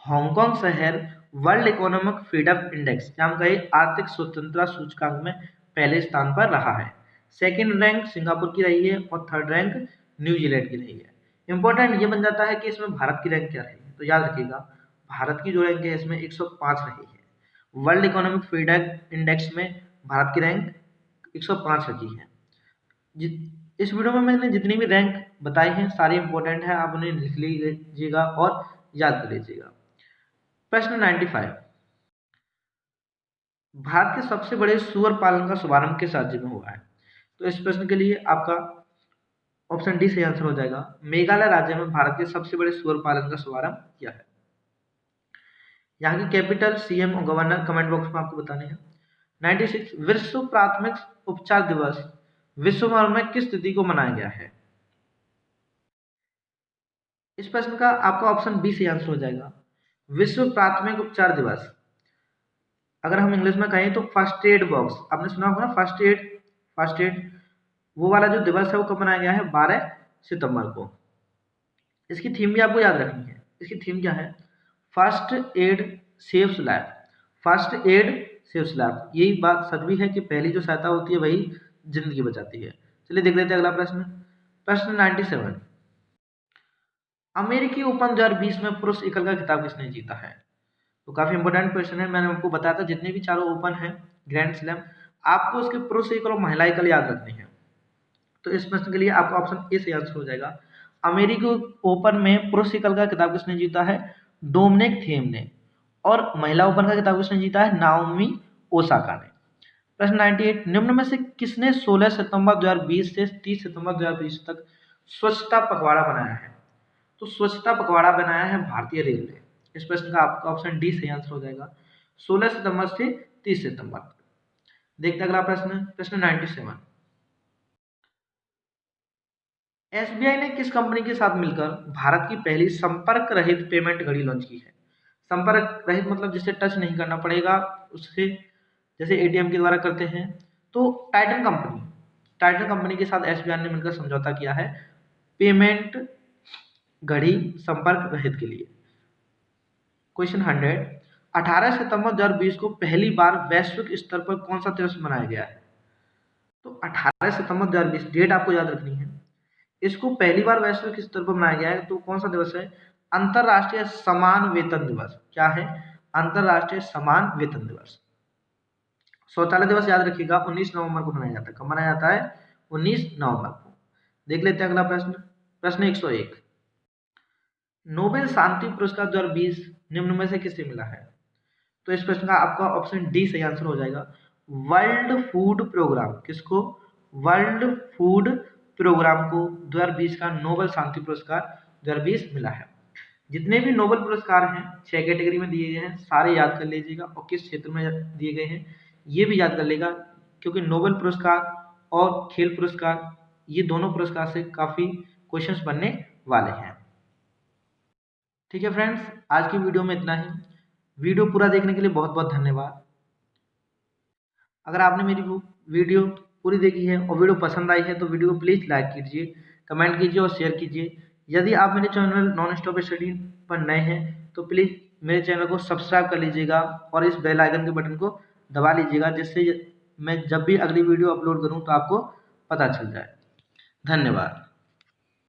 हांगकांग शहर वर्ल्ड इकोनॉमिक फ्रीडम इंडेक्स नाम का एक आर्थिक स्वतंत्रता सूचकांक में पहले स्थान पर रहा है। सेकंड रैंक सिंगापुर की रही है और थर्ड रैंक न्यूजीलैंड की रही है। इंपॉर्टेंट ये बन जाता है कि इसमें भारत की रैंक क्या रही है। तो याद रखिएगा, भारत की जो रैंक है इसमें 105 रही है। वर्ल्ड इकोनॉमिक फ्रीडम इंडेक्स में भारत की रैंक 105 रखी है। इस वीडियो में मैंने जितनी भी रैंक बताई हैं सारी इंपॉर्टेंट है, आप उन्हें लिख लीजिएगा और याद कर लीजिएगा। प्रश्न 95, भारत के सबसे बड़े सुअर पालन का शुभारंभ किस राज्य में हुआ है? तो इस प्रश्न के लिए आपका ऑप्शन डी से आंसर हो जाएगा। मेघालय राज्य में भारत के सबसे बड़े सुअर पालन का शुभारंभ किया है। यहाँ की कैपिटल, सीएम और गवर्नर कमेंट बॉक्स में आपको बताने हैं। 96 विश्व प्राथमिक उपचार दिवस विश्व भर में किस तिथि को मनाया गया है? इस प्रश्न का आपका ऑप्शन बी से आंसर हो जाएगा, विश्व प्राथमिक उपचार दिवस। अगर हम इंग्लिश में कहें तो फर्स्ट एड बॉक्स, आपने सुना होगा ना, फर्स्ट एड वो वाला जो दिवस है वो कब मनाया गया है? 12 सितंबर को। इसकी थीम भी आपको याद रखनी है। इसकी थीम क्या है? First aid saves life. First aid saves life. यही बात सच भी है कि पहली जो सहायता होती है वही जिंदगी बचाती है। चलिए देख लेते हैं अगला प्रश्न। प्रश्न 97 अमेरिकी ओपन 2020 में पुरुष एकल का खिताब किसने जीता है? तो काफी इंपोर्टेंट क्वेश्चन है। मैंने आपको बताया था जितने भी चारों ओपन है ग्रैंड स्लैम, आपको उसके पुरुष एकल और महिला एकल याद रखनी है। तो इस प्रश्न के लिए आपका ऑप्शन ए से आंसर हो जाएगा। अमेरिकी ओपन में पुरुष एकल का खिताब किसने जीता है? डोमिनिक थीम ने। और महिला ओपन का खिताब किसने जीता है? नाओमी ओसाका ने। प्रश्न 98 निम्न में से किसने 16 सितंबर 2020 से 30 सितंबर 2020 तक स्वच्छता पखवाड़ा बनाया है? तो स्वच्छता पखवाड़ा बनाया है भारतीय रेलवे। इस प्रश्न का आपका ऑप्शन डी से आंसर हो जाएगा, 16 सितंबर से 30 सितंबर तक। देखते अगला प्रश्न। प्रश्न 97 एसबीआई ने किस कंपनी के साथ मिलकर भारत की पहली संपर्क रहित पेमेंट घड़ी लॉन्च की है? संपर्क रहित मतलब जिसे टच नहीं करना पड़ेगा, उससे जैसे एटीएम के द्वारा करते हैं। तो टाइटन कंपनी के साथ एसबीआई ने मिलकर समझौता किया है पेमेंट घड़ी संपर्क रहित के लिए। क्वेश्चन 100 18 सितंबर 2020 को पहली बार वैश्विक स्तर पर कौन सा दिवस मनाया गया है? तो 18 सितंबर 2020 डेट आपको याद रखनी है। इसको पहली बार वैश्विक स्तर पर मनाया गया है। तो कौन सा दिवस है? अंतरराष्ट्रीय समान वेतन दिवस। क्या है? अंतरराष्ट्रीय समान वेतन दिवस। शौचालय दिवस याद रखिएगा 19 नवंबर को मनाया जाता है। कब मनाया जाता है? 19 नवंबर को। देख लेते हैं अगला प्रश्न। प्रश्न 101 नोबेल शांति पुरस्कार 2020 निम्न में से किसे मिला है? तो इस प्रश्न का आपका ऑप्शन डी सही आंसर हो जाएगा, वर्ल्ड फूड प्रोग्राम। किसको? वर्ल्ड फूड प्रोग्राम को 2020 का नोबेल शांति पुरस्कार 2020 मिला है। जितने भी नोबेल पुरस्कार हैं 6 कैटेगरी में दिए गए हैं, सारे याद कर लीजिएगा और किस क्षेत्र में दिए गए हैं ये भी याद कर लेगा, क्योंकि नोबेल पुरस्कार और खेल पुरस्कार ये दोनों पुरस्कार से काफी क्वेश्चंस बनने वाले हैं। ठीक है फ्रेंड्स, आज की वीडियो में इतना ही। वीडियो पूरा देखने के लिए बहुत बहुत धन्यवाद। अगर आपने मेरी वीडियो पूरी देखी है और वीडियो पसंद आई है तो वीडियो को प्लीज़ लाइक कीजिए, कमेंट कीजिए और शेयर कीजिए। यदि आप मेरे चैनल नॉन स्टॉप स्टडी पर नए हैं तो प्लीज़ मेरे चैनल को सब्सक्राइब कर लीजिएगा और इस बेल आइकन के बटन को दबा लीजिएगा, जिससे मैं जब भी अगली वीडियो अपलोड करूँ तो आपको पता चल जाए। धन्यवाद।